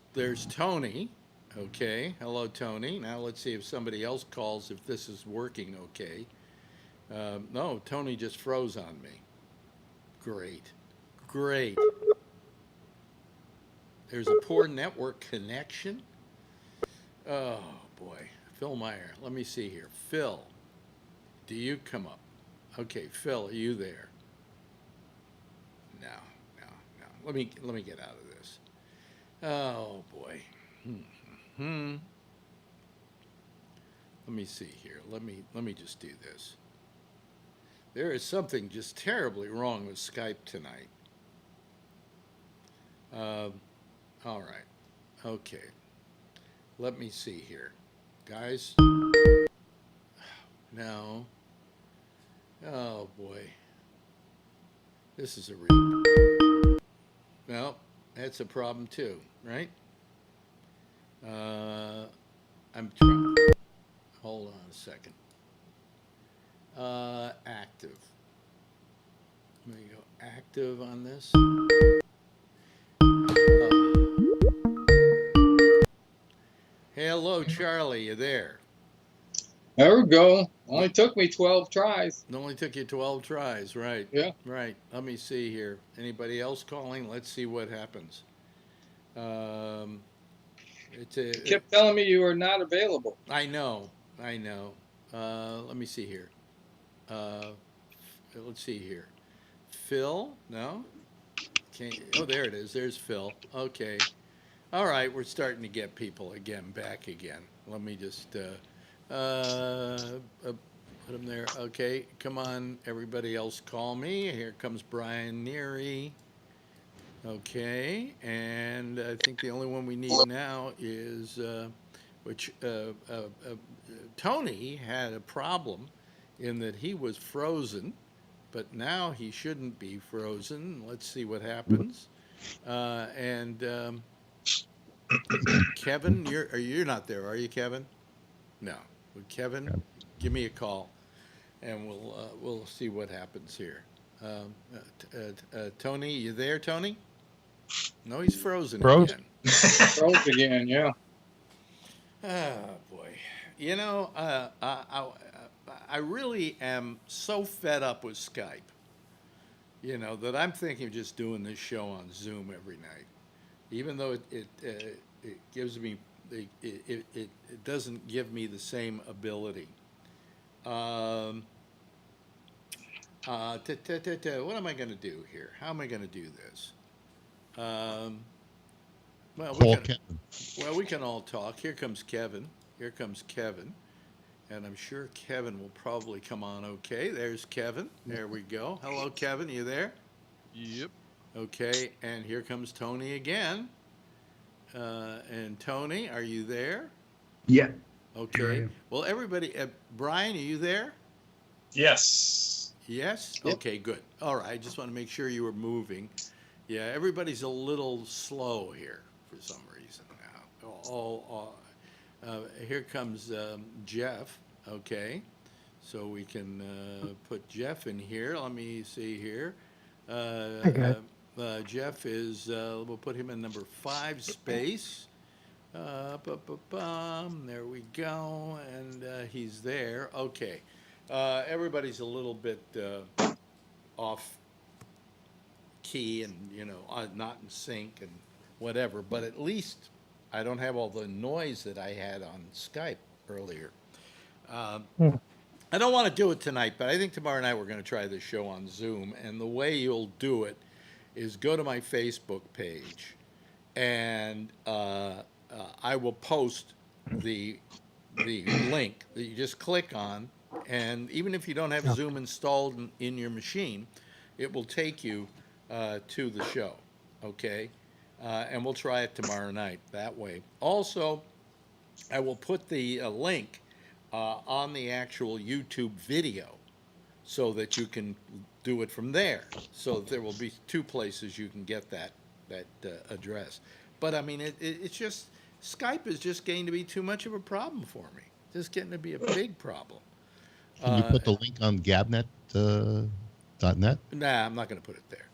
Tony. Okay, hello, Tony. Now let's see if somebody else calls if this is working okay. No, Tony just froze on me. Great. There's a poor network connection. Oh, boy. Phil Meyer. Let me see here. Phil, do you come up? Okay, Phil, are you there? No. Let me get out of this. Oh, boy. Let me see here. Let me just do this. There is something just terribly wrong with Skype tonight. All right. Okay. Let me see here. Guys. No. Oh, boy. This is a real... Well, that's a problem too, right? I'm trying. Hold on a second. Active. Let me go active on this. Hello, Charlie. You there? There we go. Only took me 12 tries. It only took you 12 tries, right? Yeah. Right. Let me see here. Anybody else calling? Let's see what happens. You kept telling me you were not available. I know. Let me see here. Let's see here. Phil? No? Oh, there it is. There's Phil. Okay. All right. We're starting to get people back again. Let me just put them there. Okay. Come on. Everybody else call me. Here comes Brian Neary. Okay. And I think the only one we need now is, Tony had a problem in that he was frozen, but now he shouldn't be frozen. Let's see what happens. Kevin, you're not there, are you, Kevin? No. Kevin, give me a call, and we'll see what happens here. Tony, you there, Tony? No, he's frozen again. Froze again, yeah. Oh boy. You know, I really am so fed up with Skype, that I'm thinking of just doing this show on Zoom every night, even though it gives me it doesn't give me the same ability. What am I going to do here? How am I going to do this? We can all talk. Here comes Kevin. And I'm sure Kevin will probably come on okay. There's Kevin. There we go. Hello, Kevin. You there? Yep. Okay. And here comes Tony again. And Tony, are you there? Yeah. Okay. Well, everybody, Brian, are you there? Yes. Yes? Yep. Okay, good. All right. I just want to make sure you were moving. Yeah, everybody's a little slow here for some reason now. Here comes Jeff. Okay. So we can put Jeff in here. Let me see here. Jeff is, we'll put him in number 5 space. There we go. And he's there. Okay. Everybody's a little bit off key and, not in sync and whatever. But at least I don't have all the noise that I had on Skype earlier. I don't want to do it tonight, but I think tomorrow night we're going to try this show on Zoom. And the way you'll do it is go to my Facebook page, and I will post the link that you just click on. And even if you don't have Zoom installed in your machine, it will take you to the show. Okay? And we'll try it tomorrow night that way. Also, I will put the link on the actual YouTube video so that you can do it from there. So there will be 2 places you can get that address. But I mean, it's just, Skype is just getting to be too much of a problem for me. Just getting to be a big problem. Can you put the link on gabnet.net? Nah, I'm not going to put it there.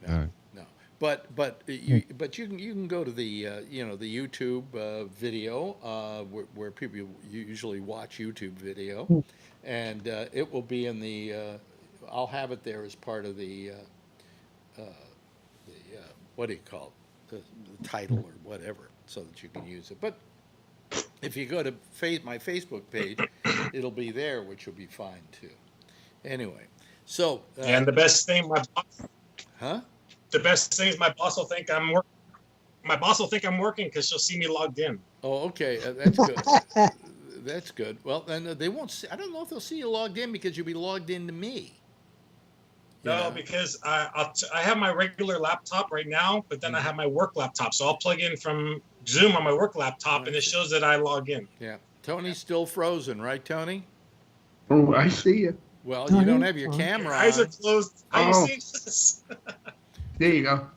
No, All right. no. But you can go to the the YouTube video where people usually watch YouTube video, and it will be in the. I'll have it there as part of the what do you call it, the title or whatever, so that you can use it. But if you go to my Facebook page, it'll be there, which will be fine too. Anyway, so and the best thing, huh? The best thing is my boss will think I'm working. My boss will think I'm working because she'll see me logged in. Oh, okay, that's good. That's good. Well, then they won't see. I don't know if they'll see you logged in because you'll be logged into me. No, because I have my regular laptop right now, but then I have my work laptop. So I'll plug in from Zoom on my work laptop, and it shows that I log in. Yeah. Tony's still frozen, right, Tony? Oh, I see you. Well, you don't have your camera on. Eyes are closed. How you see this? There you go.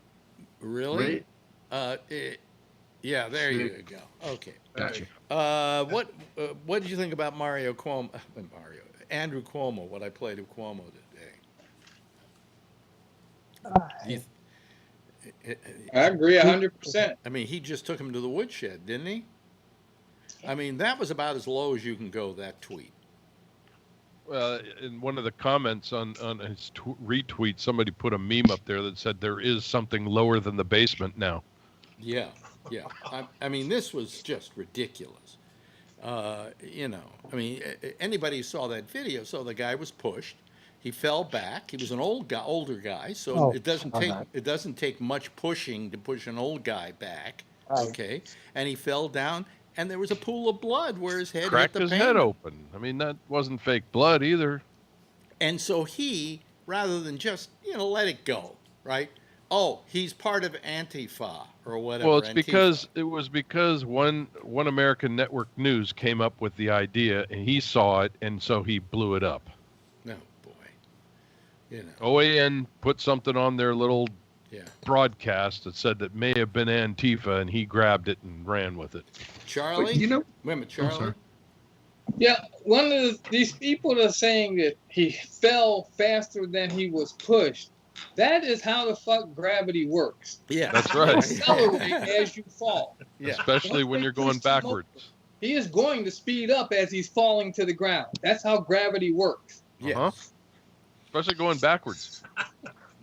Really? Yeah, there you go. Okay. Gotcha. What did you think about Andrew Cuomo, what I played of Cuomo today? I agree 100%. I mean, he just took him to the woodshed, didn't he? I mean, that was about as low as you can go, that tweet. Well, in one of the comments on his retweet, somebody put a meme up there that said there is something lower than the basement now. Yeah. I mean, this was just ridiculous. I mean, anybody who saw that video saw the guy was pushed. He fell back. He was an older guy, so it doesn't take much pushing to push an old guy back. Okay, and he fell down, and there was a pool of blood where his head cracked hit the his pavement. head open. I mean, that wasn't fake blood either. And so he, rather than just let it go, right? Oh, he's part of Antifa or whatever. Well, it was Antifa. because one American network news came up with the idea, and he saw it, and so he blew it up. No, boy. OAN put something on their little Yeah. broadcast that said that may have been Antifa, and he grabbed it and ran with it. Charlie? But, Wait a minute, Charlie? sorry. Yeah, one of these people are saying that he fell faster than he was pushed. That is how the fuck gravity works. Yeah. That's You right. accelerate as you fall. Yeah. Especially when you're going backwards. he is going to speed up as he's falling to the ground. That's how gravity works. Yes. Especially going backwards.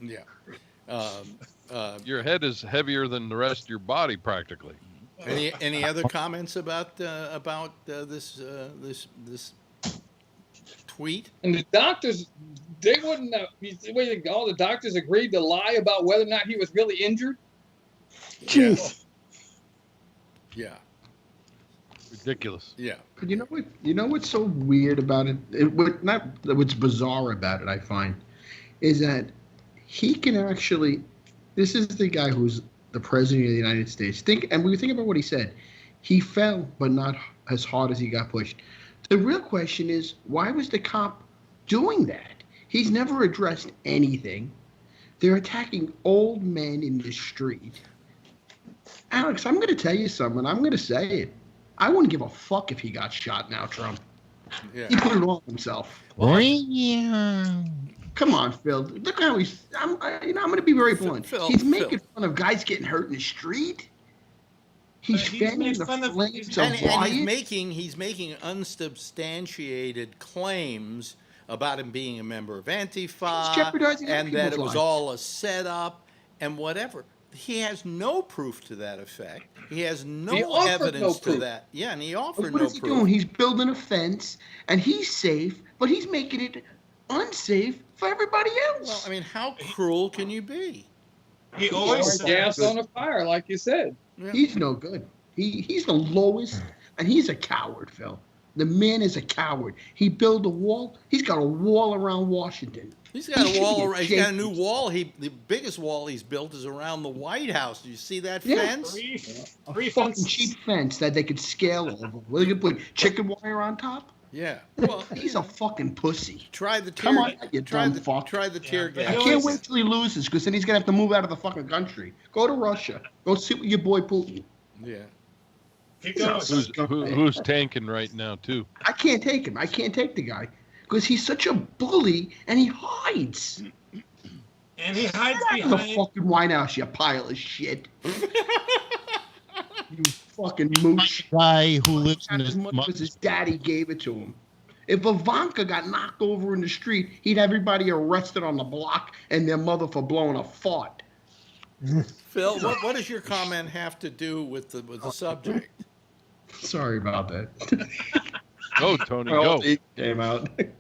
Yeah. Your head is heavier than the rest of your body, practically. Any other comments about this tweet? And the doctors, they wouldn't have. All the doctors agreed to lie about whether or not he was really injured. Jeez. Yeah. Ridiculous. Yeah. But you know what? You know what's so weird about it? What's bizarre about it, I find, is that he can actually. This is the guy who's the president of the United States. And we think about what he said. He fell, but not as hard as he got pushed. The real question is, why was the cop doing that? He's never addressed anything. They're attacking old men in the street. Alex, I'm going to tell you something. I'm going to say it. I wouldn't give a fuck if he got shot now, Trump. Yeah. He put it on himself. Come on, Phil. Look how he's. I'm going to be very blunt. He's making fun of guys getting hurt in the street. He's fanning the flames of riots. And he's making unsubstantiated claims about him being a member of Antifa and that it was all a setup and whatever. He has no proof to that effect. He has no evidence to that. Yeah, and he offered no proof. What is he doing? He's building a fence, and he's safe, but he's making it unsafe for everybody else. Well, I mean, how cruel can you be? He always gas on a fire, like you said. Yeah. He's no good. He's the lowest, and he's a coward, Phil. The man is a coward. He built a wall. He's got a wall around Washington. He's got a wall. He's got a new wall. The biggest wall he's built is around the White House. Do you see that fence? A fucking cheap fence that they could scale over. Well, they could put chicken wire on top. Yeah. Well, he's a fucking pussy. Try the tear. Come on, you dumb fuck. Try the tear gas. I can't wait till he loses, because then he's gonna have to move out of the fucking country. Go to Russia. Go sit with your boy Putin. Yeah. Who's tanking right now too? I can't take him. I can't take the guy because he's such a bully and he hides. And he hides behind the fucking White House, you pile of shit. You fucking mooch. Guy who lives in his mother because his daddy gave it to him. If Ivanka got knocked over in the street, he'd have everybody arrested on the block and their mother for blowing a fart. Phil, what does your comment have to do with the subject? Sorry about that. Go, Tony, go. It came out. At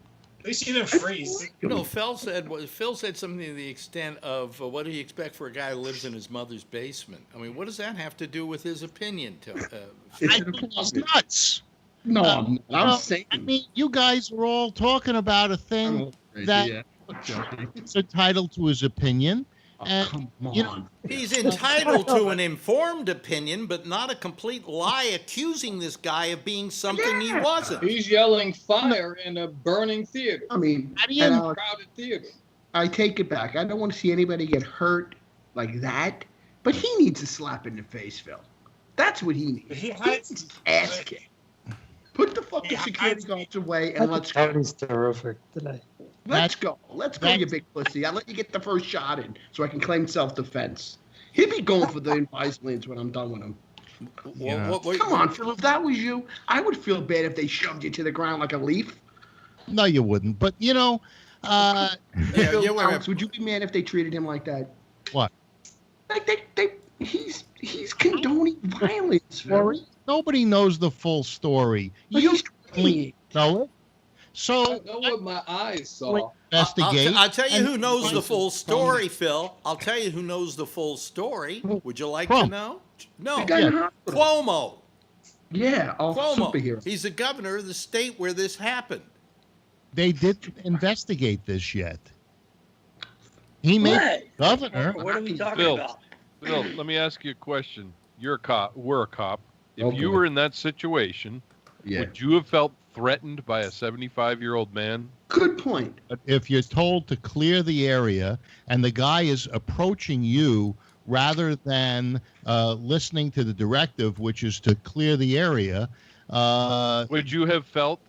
least you didn't freeze. Phil said something to the extent of, what do you expect for a guy who lives in his mother's basement? I mean, what does that have to do with his opinion? It's nuts. No, I'm saying. I mean, you guys are all talking about a thing that is entitled to his opinion. Come on. He's entitled to an informed opinion, but not a complete lie accusing this guy of being something he wasn't. He's yelling fire in a burning theater. I mean, crowded theater. I take it back. I don't want to see anybody get hurt like that, but he needs a slap in the face, Phil. That's what he needs. He needs his ass kicked. Put the fucking security guards away and let's go. Tony's terrific today. Let's go, you big pussy. I'll let you get the first shot in so I can claim self-defense. He'll be going for the advice lanes when I'm done with him. Come on, Phil. If that was you, I would feel bad if they shoved you to the ground like a leaf. No, you wouldn't. But, Alex, would you be mad if they treated him like that? What? Like he's condoning violence, Phil. Nobody knows the full story. You know it. So I know what my eyes saw. Investigate. I'll tell you who knows the full story, Phil. I'll tell you who knows the full story. Would you like to know? No. Cuomo. Yeah, Cuomo. Superhero. He's the governor of the state where this happened. They didn't investigate this yet. He made governor. What are we talking about? Phil, let me ask you a question. You're a cop. We're a cop. If you were in that situation, would you have felt threatened by a 75-year-old man? Good point. If you're told to clear the area and the guy is approaching you rather than listening to the directive, which is to clear the area, would you have felt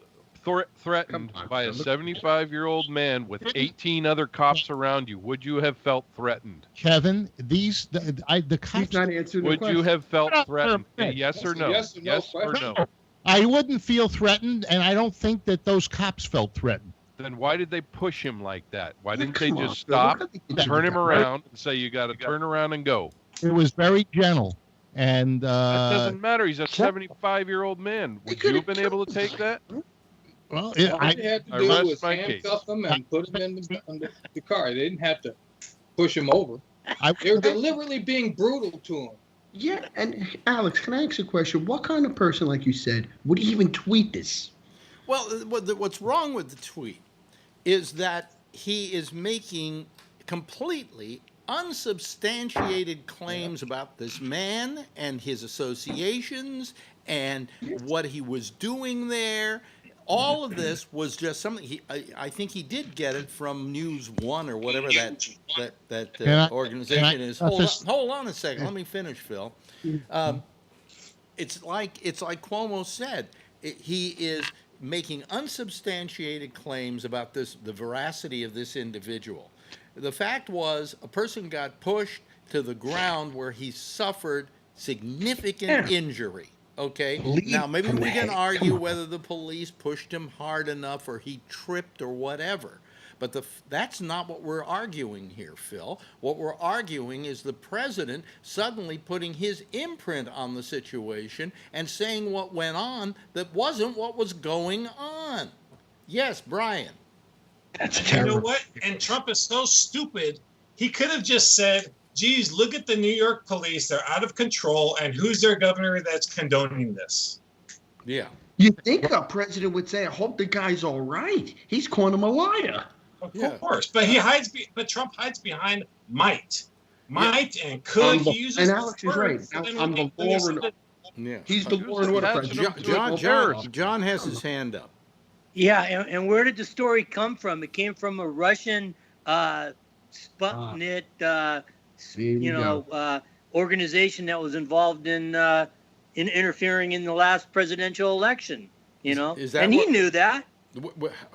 threatened by a 75-year-old man with 18 other cops around you? Would you have felt threatened? Kevin, the cops... He's not answering the question. Would you have felt threatened? Okay. Yes or no? Yes or no? I wouldn't feel threatened, and I don't think that those cops felt threatened. Then why did they push him like that? Why didn't they come on, just Phil. stop, Look at the- turn him around, and say, you got to turn around and go? It was very gentle, and That doesn't matter. He's a 75-year-old man. Would you have been able to take that? well, All they had to I do rest was my case. handcuff him and put him in the car. They didn't have to push him over. I, They were deliberately being brutal to him. Yeah, and Alex, can I ask a question? What kind of person, like you said, would even tweet this? Well, what's wrong with the tweet is that he is making completely unsubstantiated claims about this man and his associations and what he was doing there. All of this was just something. I think he did get it from News One or whatever that organization is. Hold on a second. Let me finish, Phil. It's like Cuomo said. He is making unsubstantiated claims about the veracity of this individual. The fact was, a person got pushed to the ground where he suffered significant injury. Okay, now maybe we can argue whether the police pushed him hard enough or he tripped or whatever. But that's not what we're arguing here, Phil. What we're arguing is the president suddenly putting his imprint on the situation and saying what went on that wasn't what was going on. Yes, Brian. That's terrible. You know what? And Trump is so stupid. He could have just said, geez, look at the New York police. They're out of control. And who's their governor that's condoning this? Yeah. You think our president would say, I hope the guy's all right. He's calling him a liar. Of course. But but Trump hides behind might. Might and could. He uses and Alex is right. I'm the law and He's the law and order president. John has his hand up. Yeah, and where did the story come from? It came from a Russian Sputnik, organization that was involved in interfering in the last presidential election. And he knew that.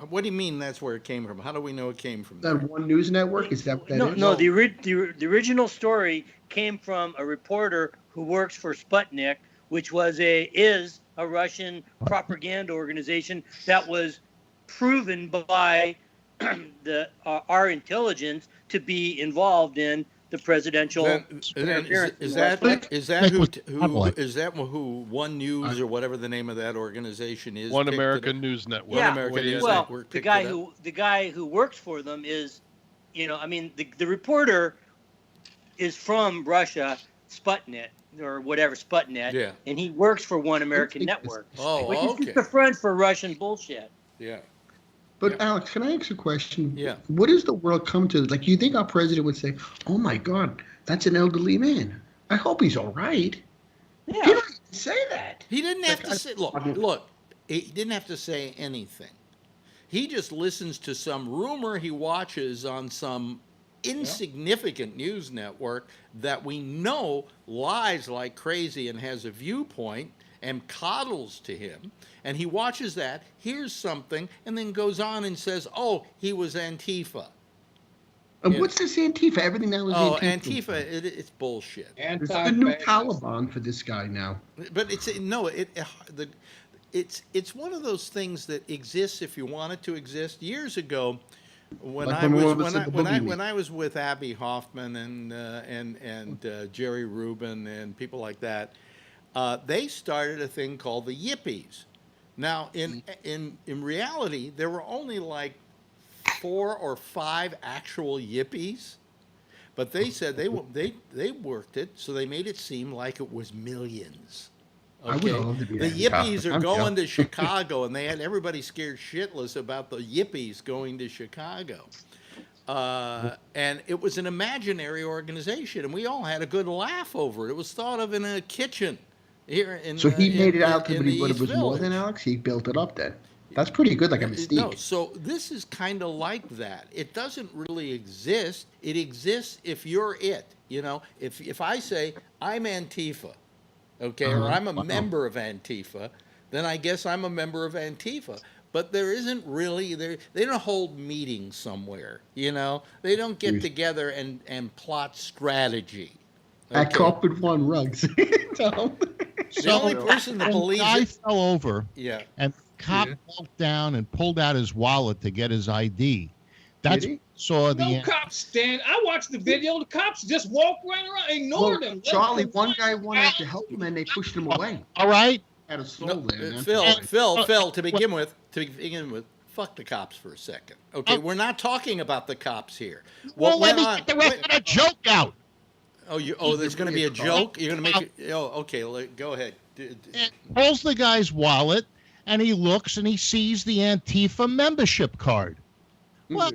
What do you mean that's where it came from? How do we know it came from? That One News Network? Is that what that is? No, the original story came from a reporter who works for Sputnik, which is a Russian propaganda organization that was proven by our intelligence to be involved in the presidential interference. Is that who One News or whatever the name of that organization is? One American News Network. Yeah. One American News well, Network. the guy who works for them is, the reporter is from Russia, Sputnik or whatever, Sputnik, yeah, and he works for One American Network. Which is just a front for Russian bullshit. Yeah. But Alex, can I ask a question? Yeah. What does the world come to? Like, you think our president would say, "Oh my God, that's an elderly man. I hope he's all right." Yeah. He don't even say that. He didn't have to say. Look. He didn't have to say anything. He just listens to some rumor he watches on some insignificant news network that we know lies like crazy and has a viewpoint and coddles to him, and he watches that, hears something, and then goes on and says, "Oh, he was Antifa." And what's this Antifa? Everything now is Antifa. Antifa, it's bullshit. It's the new Taliban for this guy now. But it's one of those things that exists if you want it to exist. Years ago, when I was with Abby Hoffman and Jerry Rubin and people like that, they started a thing called the Yippies. Now, in reality, there were only like 4 or 5 actual Yippies, but they said they worked it, so they made it seem like it was millions. Okay, the Yippies are going to Chicago, and they had everybody scared shitless about the Yippies going to Chicago. And it was an imaginary organization, and we all had a good laugh over it. It was thought of in a kitchen here in. So he made it out to be what it was more than, Alex. He built it up then. That's pretty good, like a mystique. No, so this is kind of like that. It doesn't really exist. It exists if you're it. If I say I'm Antifa, okay, or I'm a member of Antifa, then I guess I'm a member of Antifa. But there isn't really they don't hold meetings somewhere. They don't get together and plot strategy. At Carpet One Rugs. The only person the police. The guy fell over. Yeah. And the cop walked down and pulled out his wallet to get his ID. That's saw the. No cops stand. I watched the video. The cops just walked right around, ignored him. Charlie, one guy wanted to help him, and they pushed him away. All right. Had a soul there, man. Phil. To begin with, fuck the cops for a second. Okay, we're not talking about the cops here. Well, let me get the rest of the joke out. There's going to be a joke. You're going to make it. Oh, okay. Go ahead. Pulls the guy's wallet, and he looks and he sees the Antifa membership card. Well,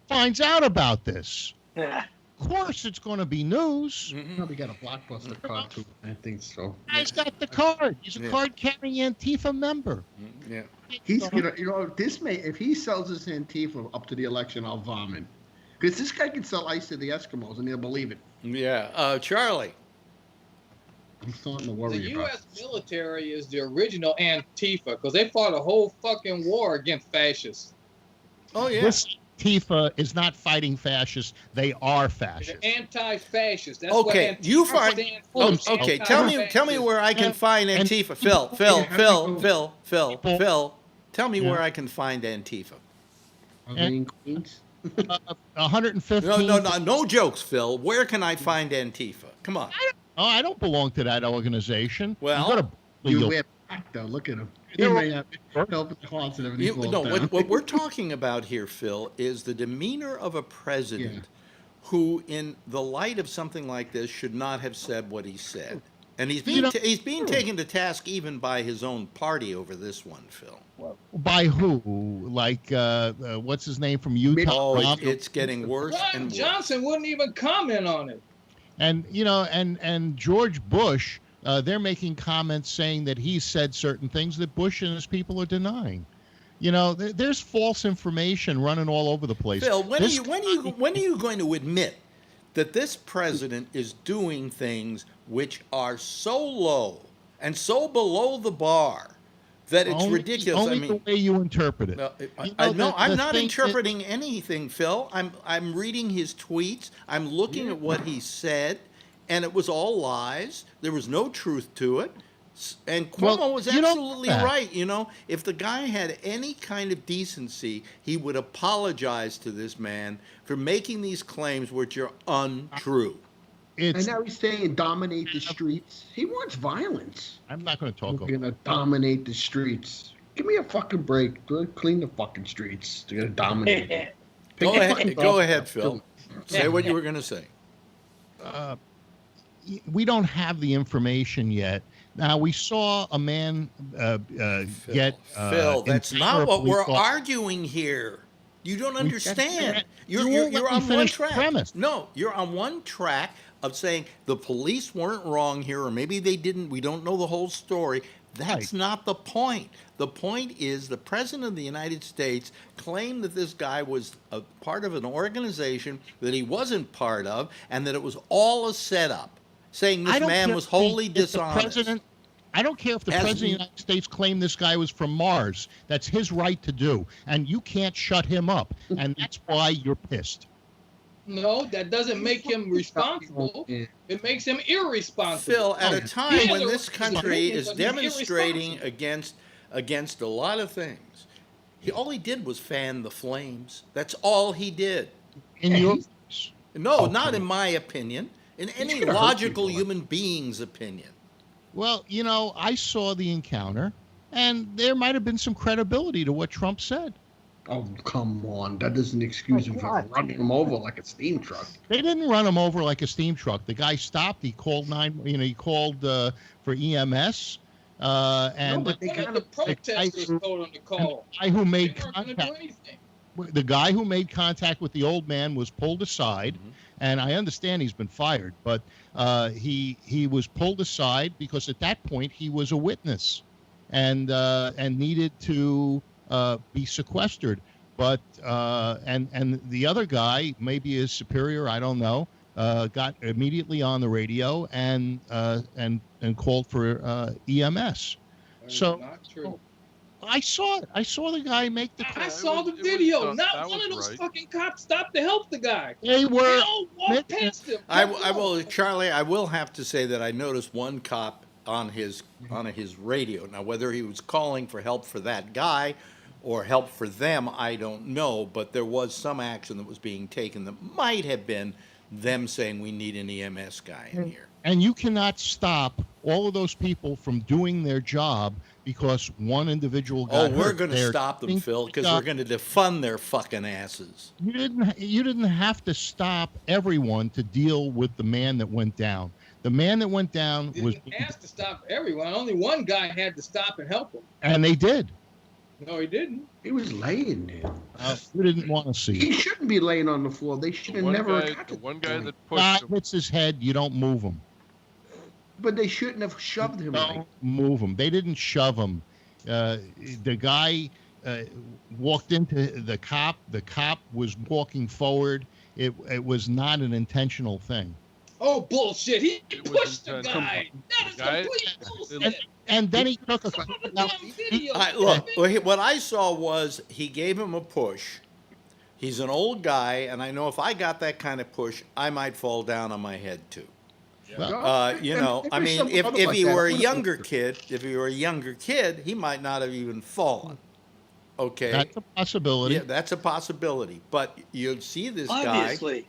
finds out about this. Of course, it's going to be news. Probably got a Blockbuster card too. I think so. Guy's got the card. He's a card-carrying Antifa member. Yeah. He's gonna, if he sells this Antifa up to the election, I'll vomit. Because this guy can sell ice to the Eskimos, and they'll believe it. Yeah. Charlie. I'm starting to worry The about U.S. military is the original Antifa because they fought a whole fucking war against fascists. Oh, yeah. This Antifa is not fighting fascists. They are fascists. They're anti-fascist. That's Okay, what Antifa you find. stands for. Okay, tell me where I can find Antifa. Phil. Tell me where I can find Antifa. Are they in Queens? 115. No jokes, Phil. Where can I find Antifa? Come on. I don't belong to that organization. Well, you wear black though. Look at him. He may have help with the hearts and everything. What we're talking about here, Phil, is the demeanor of a president who, in the light of something like this, should not have said what he said. And he's being taken to task even by his own party over this one, Phil. By who? Like, what's his name from Utah? Oh, it's getting worse and worse. Johnson wouldn't even comment on it. And, and George Bush, they're making comments saying that he said certain things that Bush and his people are denying. There's false information running all over the place. Phil, when are you going to admit that this president is doing things which are so low and so below the bar that it's ridiculous? Only the way you interpret it. I'm not interpreting anything, Phil. I'm reading his tweets. I'm looking at what he said, and it was all lies. There was no truth to it. And Cuomo was absolutely right. If the guy had any kind of decency, he would apologize to this man for making these claims which are untrue. And now he's saying dominate the streets. He wants violence. I'm not going to talk. We're going to dominate the streets. Give me a fucking break. Clean the fucking streets. They're going to dominate. Go ahead, Phil. Say what you were going to say. We don't have the information yet. Now, we saw a man get... Phil, that's not what we're arguing here. You don't understand. You're on one track. Premise. No, you're on one track of saying the police weren't wrong here, or maybe they didn't. We don't know the whole story. That's not the point. The point is the President of the United States claimed that this guy was a part of an organization that he wasn't part of, and that it was all a setup, saying this man was wholly dishonest. I don't care if the President of the United States claimed this guy was from Mars. That's his right to do, and you can't shut him up, and that's why you're pissed. No, that doesn't make him responsible. It makes him irresponsible. Phil, at a time when this country is demonstrating against a lot of things, all he did was fan the flames. That's all he did. No, not in my opinion. In any logical human being's opinion. Well, I saw the encounter, and there might have been some credibility to what Trump said. Oh, come on. That doesn't excuse him from running him over like a steam truck. They didn't run him over like a steam truck. The guy stopped. He called he called for EMS. And the protesters told him to call. The guy who made contact with the old man was pulled aside, and I understand he's been fired, but he was pulled aside because at that point he was a witness, and needed to be sequestered. But and the other guy, maybe his superior, I don't know, got immediately on the radio and called for EMS. So not true. I saw it. I saw the guy make the call. I saw the video. Not one of those fucking cops stopped to help the guy. They were. They all walked past him. I will, Charlie. I will have to say that I noticed one cop on his radio. Now, whether he was calling for help for that guy or help for them, I don't know. But there was some action that was being taken that might have been them saying we need an EMS guy in here. And you cannot stop all of those people from doing their job because one individual got hurt. We're going to stop them, Phil, because we're going to defund their fucking asses. You didn't have to stop everyone to deal with the man that went down. The man that went down was asked to stop everyone. Only one guy had to stop and help him. And they did. No, he didn't. He was laying there. You didn't want to see. He shouldn't be laying on the floor. They should have never attacked him. One guy that pushed him. Hits his head, you don't move him. But they shouldn't have shoved him. Don't move him. They didn't shove him. The guy walked into the cop. The cop was walking forward. It was not an intentional thing. Oh, bullshit. He pushed the guy. That is complete bullshit. And then he took a... Look, what I saw was he gave him a push. He's an old guy, and I know if I got that kind of push, I might fall down on my head, too. You know, I mean, if he were a younger kid, he might not have even fallen. Okay, that's a possibility. Yeah, that's a possibility. But you see this Obviously. guy.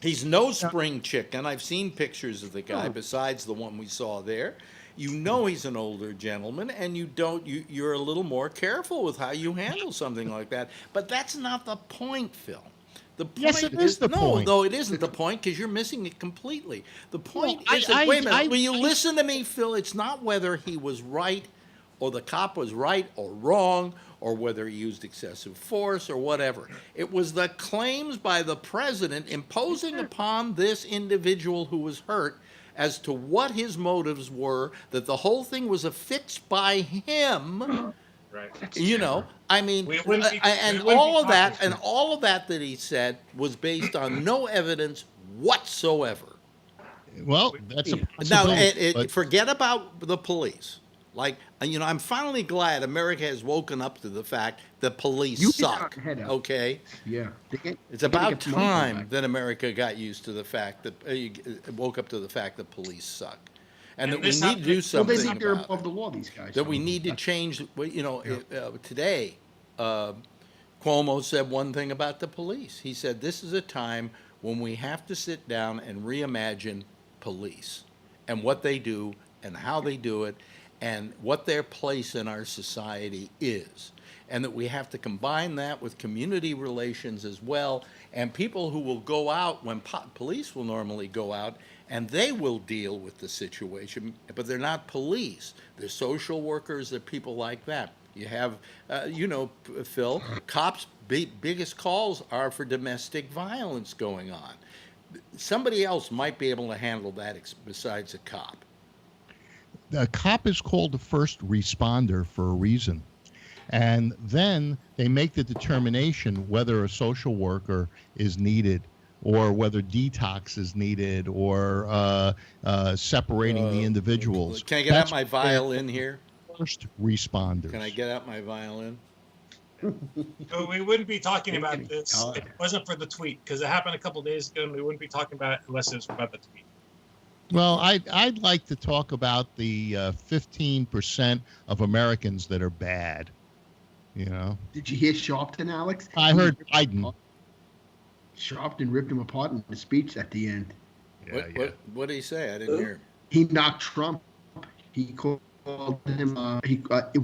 He's no spring chicken. I've seen pictures of the guy besides the one we saw there. You know he's an older gentleman, and you're a little more careful with how you handle something like that. But that's not the point, Phil. The point yes, it is the point. No, it isn't the point because you're missing it completely. The point is that, wait a minute, will you listen to me, Phil? It's not whether he was right or the cop was right or wrong or whether he used excessive force or whatever. It was the claims by the president imposing upon this individual who was hurt as to what his motives were, that the whole thing was affixed by him. Right. You know, I mean, all of that he said was based on no evidence whatsoever. Well, that's a possibility. Now, forget about the police. Like, you know, I'm finally glad America has woken up to the fact that police suck. Okay? Yeah. It's about time that America got used to the fact that woke up to the fact that police suck. And that we need to do something they think they're about above the law, these guys. that we need to change. You know, today, Cuomo said one thing about the police. He said, this is a time when we have to sit down and reimagine police and what they do and how they do it and what their place in our society is. And that we have to combine that with community relations as well, and people who will go out when police will normally go out and they will deal with the situation, but they're not police. They're social workers, they're people like that. You have, you know, Phil, cops' biggest calls are for domestic violence going on. Somebody else might be able to handle that besides a cop. A cop is called a first responder for a reason. And then they make the determination whether a social worker is needed or whether detox is needed or separating the individuals. Can I get out my violin here? First responders. Can I get out my violin? So we wouldn't be talking about this if it wasn't for the tweet, because it happened a couple of days ago, and we wouldn't be talking about it unless it was about the tweet. Well, I'd like to talk about the 15% of Americans that are bad. You know. Did you hear Sharpton, Alex? I heard Biden. Sharpton ripped him apart in the speech at the end. What did he say? I didn't hear. He knocked Trump. He called him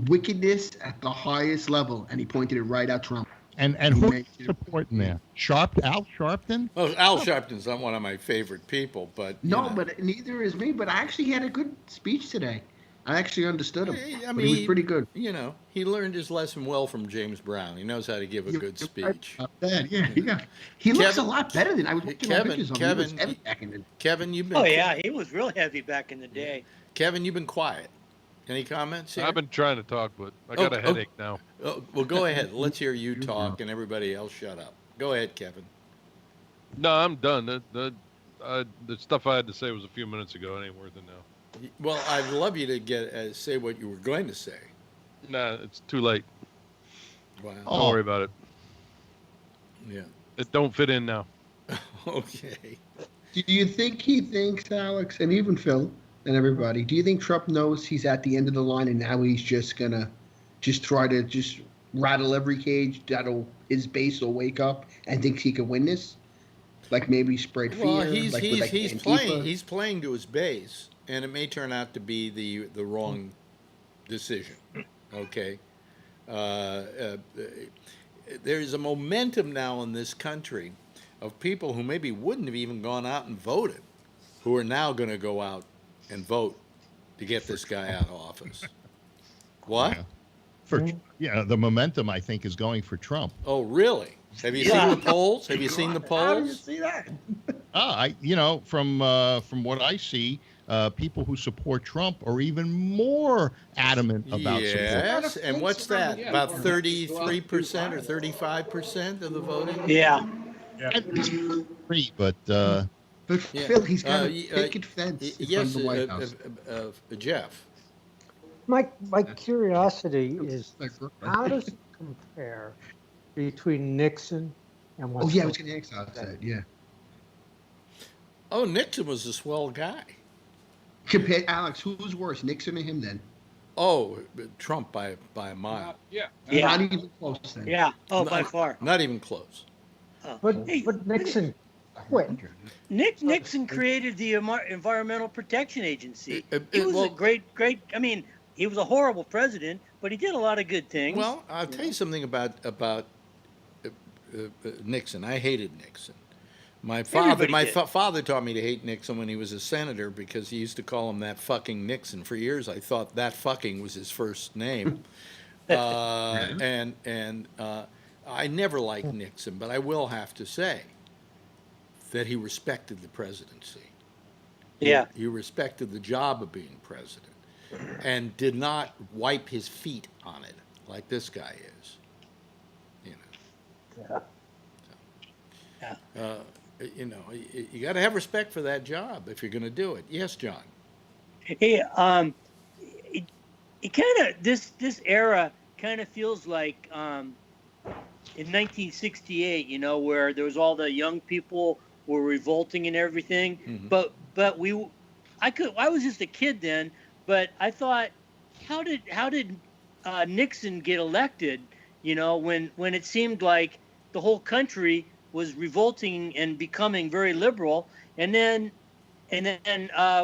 wickedness at the highest level, and he pointed it right at Trump. And who's supporting there? Al Sharpton? Well, Al Sharpton's not one of my favorite people, but but neither is me. But I actually had a good speech today. I actually understood him. I mean, he was pretty good. You know, he learned his lesson well from James Brown. He knows how to give a good speech. Yeah. He looks a lot better than I was looking at pictures of him. He was heavy back in the day. Kevin, you've been. Oh yeah, he was real heavy back in the day. Kevin, you've been quiet. Any comments here? I've been trying to talk, but I got a headache now. Well, go ahead. Let's hear you talk, and everybody else shut up. Go ahead, Kevin. No, I'm done. The stuff I had to say was a few minutes ago. It ain't worth it now. Well, I'd love you to say what you were going to say. Nah, it's too late. Wow. Don't worry about it. Yeah. It don't fit in now. Okay. Do you think he thinks, Alex, and even Phil, and everybody. Do you think Trump knows he's at the end of the line and now he's just gonna try to rattle every cage that'll his base will wake up and thinks he can win this? Like maybe spread fear. Well, Antifa? he's playing to his base, and it may turn out to be the wrong decision. Okay, there's a momentum now in this country of people who maybe wouldn't have even gone out and voted, who are now going to go out and vote to get this guy out of office. What? Yeah. The momentum I think is going for Trump. Oh, really? Have you seen the polls? Have you seen the polls? How do you see that? From what I see, people who support Trump are even more adamant about support. Yes, and what's that? About 33% or 35% of the voting? Yeah. But Phil, he's got a picket fence in front of the White House. Jeff. My curiosity is, how does it compare between Nixon and what's I was going to ask about that. Yeah. Oh, Nixon was a swell guy. Alex, who's worse, Nixon or him then? Oh, Trump by a mile. Not even close then. Yeah. Oh, by far. Not even close. But Nixon quit. Nixon created the Environmental Protection Agency. He was a great. I mean, he was a horrible president, but he did a lot of good things. Well, I'll tell you something about Nixon. I hated Nixon. My father taught me to hate Nixon when he was a senator because he used to call him that fucking Nixon. For years, I thought that fucking was his first name. And I never liked Nixon, but I will have to say that he respected the presidency. Yeah. He respected the job of being president and did not wipe his feet on it like this guy is. You got to have respect for that job if you're going to do it. Yes, John. Hey, it kind of this era kind of feels like in 1968, where there was all the young people were revolting and everything. Mm-hmm. But I was just a kid then, but I thought, how did Nixon get elected? When it seemed like the whole country was revolting and becoming very liberal, and then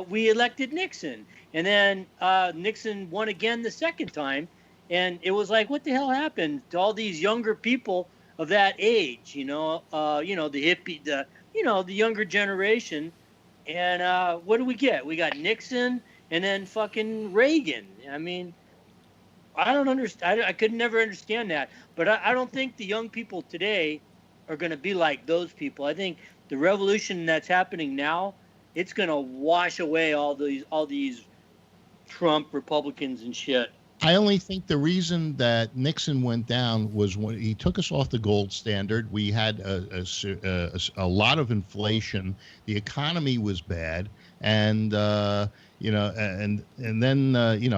we elected Nixon, and then Nixon won again the second time, and it was like, what the hell happened to all these younger people of that age? The hippie, the younger generation, and what do we get? We got Nixon, and then fucking Reagan. I mean, I don't understand. I could never understand that, but I don't think the young people today are going to be like those people. I think the revolution that's happening now, it's going to wash away all these Trump Republicans and shit. I only think the reason that Nixon went down was when he took us off the gold standard. We had a lot of inflation. The economy was bad, and then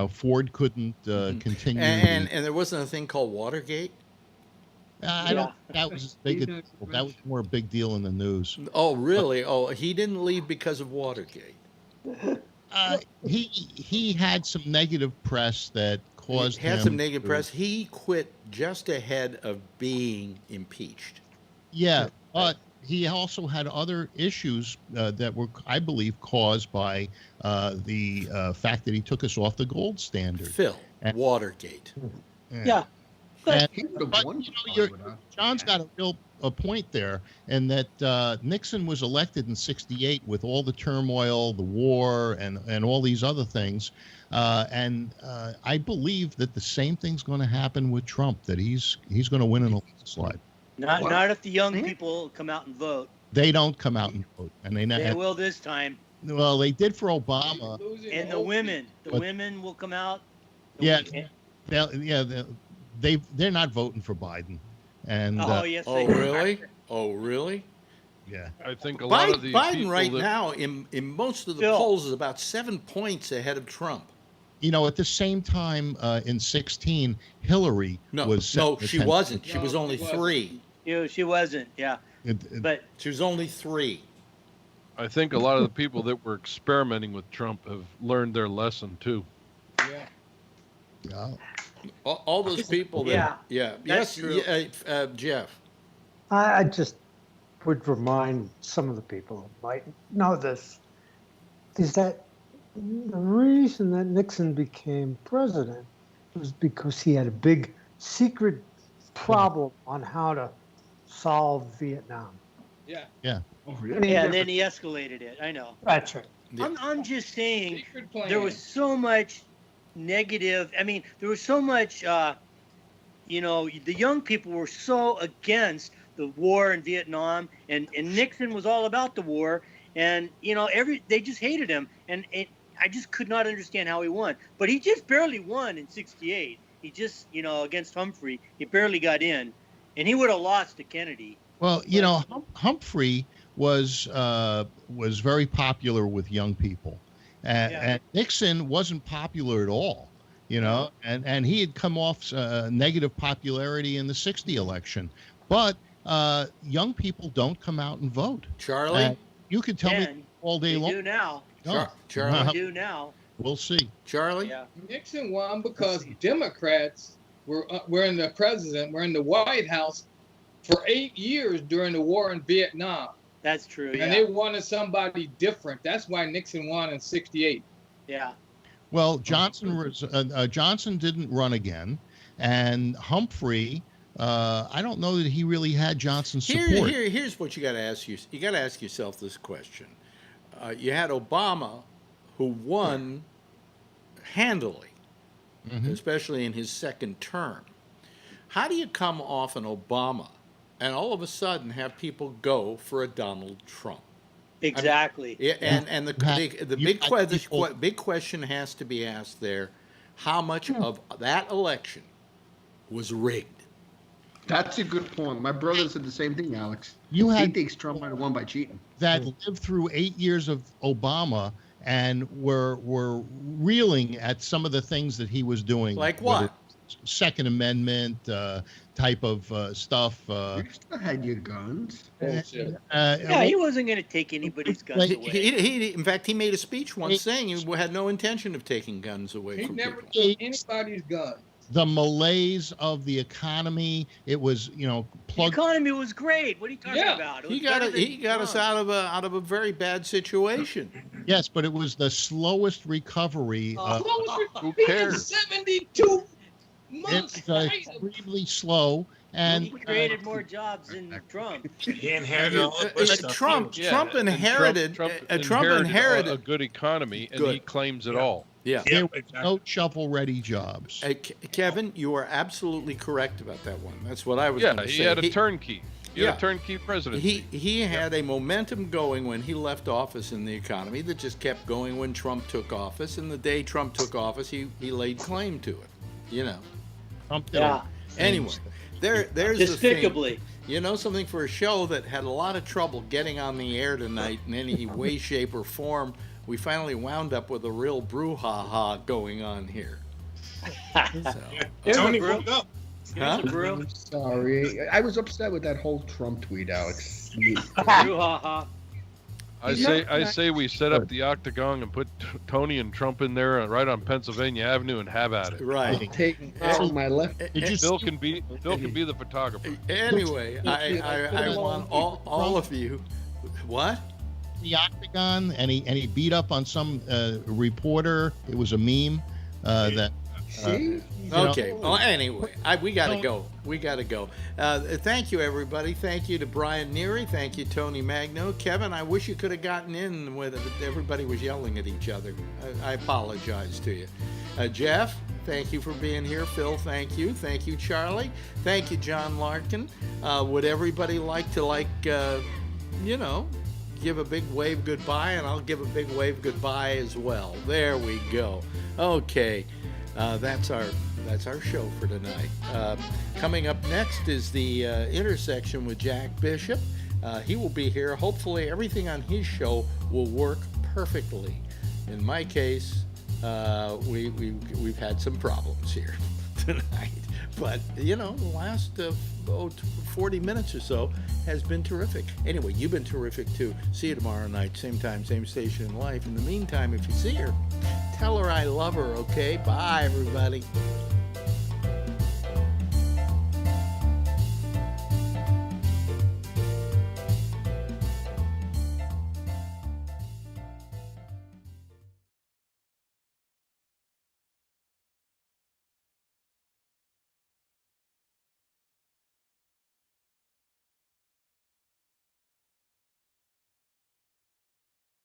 Ford couldn't continue. And there wasn't a thing called Watergate. I don't think that was as big a deal. That was more a big deal in the news. Oh, really? He didn't leave because of Watergate. He had some negative press that caused him. Some negative press. He quit just ahead of being impeached. Yeah, but he also had other issues that were, I believe, caused by the fact that he took us off the gold standard. Watergate. Yeah. John's got a point there, and that Nixon was elected in '68 with all the turmoil, the war, and all these other things, and I believe that the same thing's going to happen with Trump. That he's going to win in a landslide. Not if the young people come out and vote. They don't come out and vote, and they will this time. Well, they did for Obama. And the women will come out. They're not voting for Biden. And yes. Oh, really? Yeah. I think a lot of these Biden right now in most of the polls is about 7 points ahead of Trump. At the same time in 16, Hillary was. No, she wasn't. She was only 3. She wasn't. Yeah. But she was only 3. I think a lot of the people that were experimenting with Trump have learned their lesson too. Yeah. All those people that, that's yes, true. Jeff. I just would remind some of the people who might know this, is that the reason that Nixon became president was because he had a big secret problem on how to solve Vietnam. Yeah. Yeah. And he Yeah, and never- then he escalated it. I know. That's right. I'm just saying Secret plan. there was so much negative. I mean, there was so much, you know, the young people were so against the war in Vietnam, and Nixon was all about the war, and, you know, they just hated him, and I just could not understand how he won. But he just barely won in 68. He just, you know, against Humphrey, he barely got in, and he would have lost to Kennedy. Well, you know, Humphrey was very popular with young people, and Nixon wasn't popular at all. You know, and he had come off negative popularity in the '60 election, but young people don't come out and vote. Charlie, you could tell me all day long. They do now. Charlie, They do now. We'll see. Charlie. Yeah. Nixon won because Democrats were in the White House for 8 years during the war in Vietnam. That's true. And they wanted somebody different. That's why Nixon won in '68. Yeah. Well, Johnson didn't run again, and Humphrey, I don't know that he really had Johnson's support. Here's what you got to ask you. You got to ask yourself this question. You had Obama, who won handily, especially in his second term. How do you come off an Obama and all of a sudden have people go for a Donald Trump? Exactly. I mean, and the big question has to be asked there: how much of that election was rigged? That's a good point. My brother said the same thing, Alex. He thinks Trump might have won by cheating. That lived through 8 years of Obama and were reeling at some of the things that he was doing. Like what? Second Amendment type of stuff. You still had your guns. Yeah, he wasn't going to take anybody's guns away. He, in fact, he made a speech once saying he had no intention of taking guns away from never people. took anybody's gun. The malaise of the economy. It was, you know, the economy was great. What are you talking about? He got us out of a very bad situation. Yes, but it was the slowest recovery. Who cares? 72 months. It's extremely slow. And he created more jobs than Trump. He inherited all the Bush stuff. Trump inherited a good economy, and he claims it all. Yeah. There were no shovel-ready jobs. Kevin, you are absolutely correct about that one. That's what I was going to say. He had a turnkey. He had a turnkey presidency. He had a momentum going when he left office in the economy that just kept going when Trump took office. And the day Trump took office, he laid claim to it. You know. Trump Anyway, there's despicably. The thing. You know something, for a show that had a lot of trouble getting on the air tonight in any way, shape, or form, we finally wound up with a real brouhaha going on here. Tony broke up. Huh? I'm sorry. I was upset with that whole Trump tweet, Alex. Brouhaha. I say we set up the octagon and put Tony and Trump in there right on Pennsylvania Avenue and have at it. Right. Taking my left. Phil can be the photographer. Anyway, I want all of you. What? The octagon, and he beat up on some reporter. It was a meme that. See? Okay. Well, anyway, we got to go. We got to go. Thank you, everybody. Thank you to Brian Neary. Thank you, Tony Magno. Kevin, I wish you could have gotten in with it. Everybody was yelling at each other. I apologize to you. Jeff, thank you for being here. Phil, thank you. Thank you, Charlie. Thank you, John Larkin. Would everybody like to, give a big wave goodbye? And I'll give a big wave goodbye as well. There we go. Okay. That's our show for tonight. Coming up next is the intersection with Jack Bishop. He will be here. Hopefully everything on his show will work perfectly. In my case, we've had some problems here tonight. But, the last 40 minutes or so has been terrific. Anyway, you've been terrific too. See you tomorrow night, same time, same station in life. In the meantime, if you see her, tell her I love her, okay? Bye, everybody.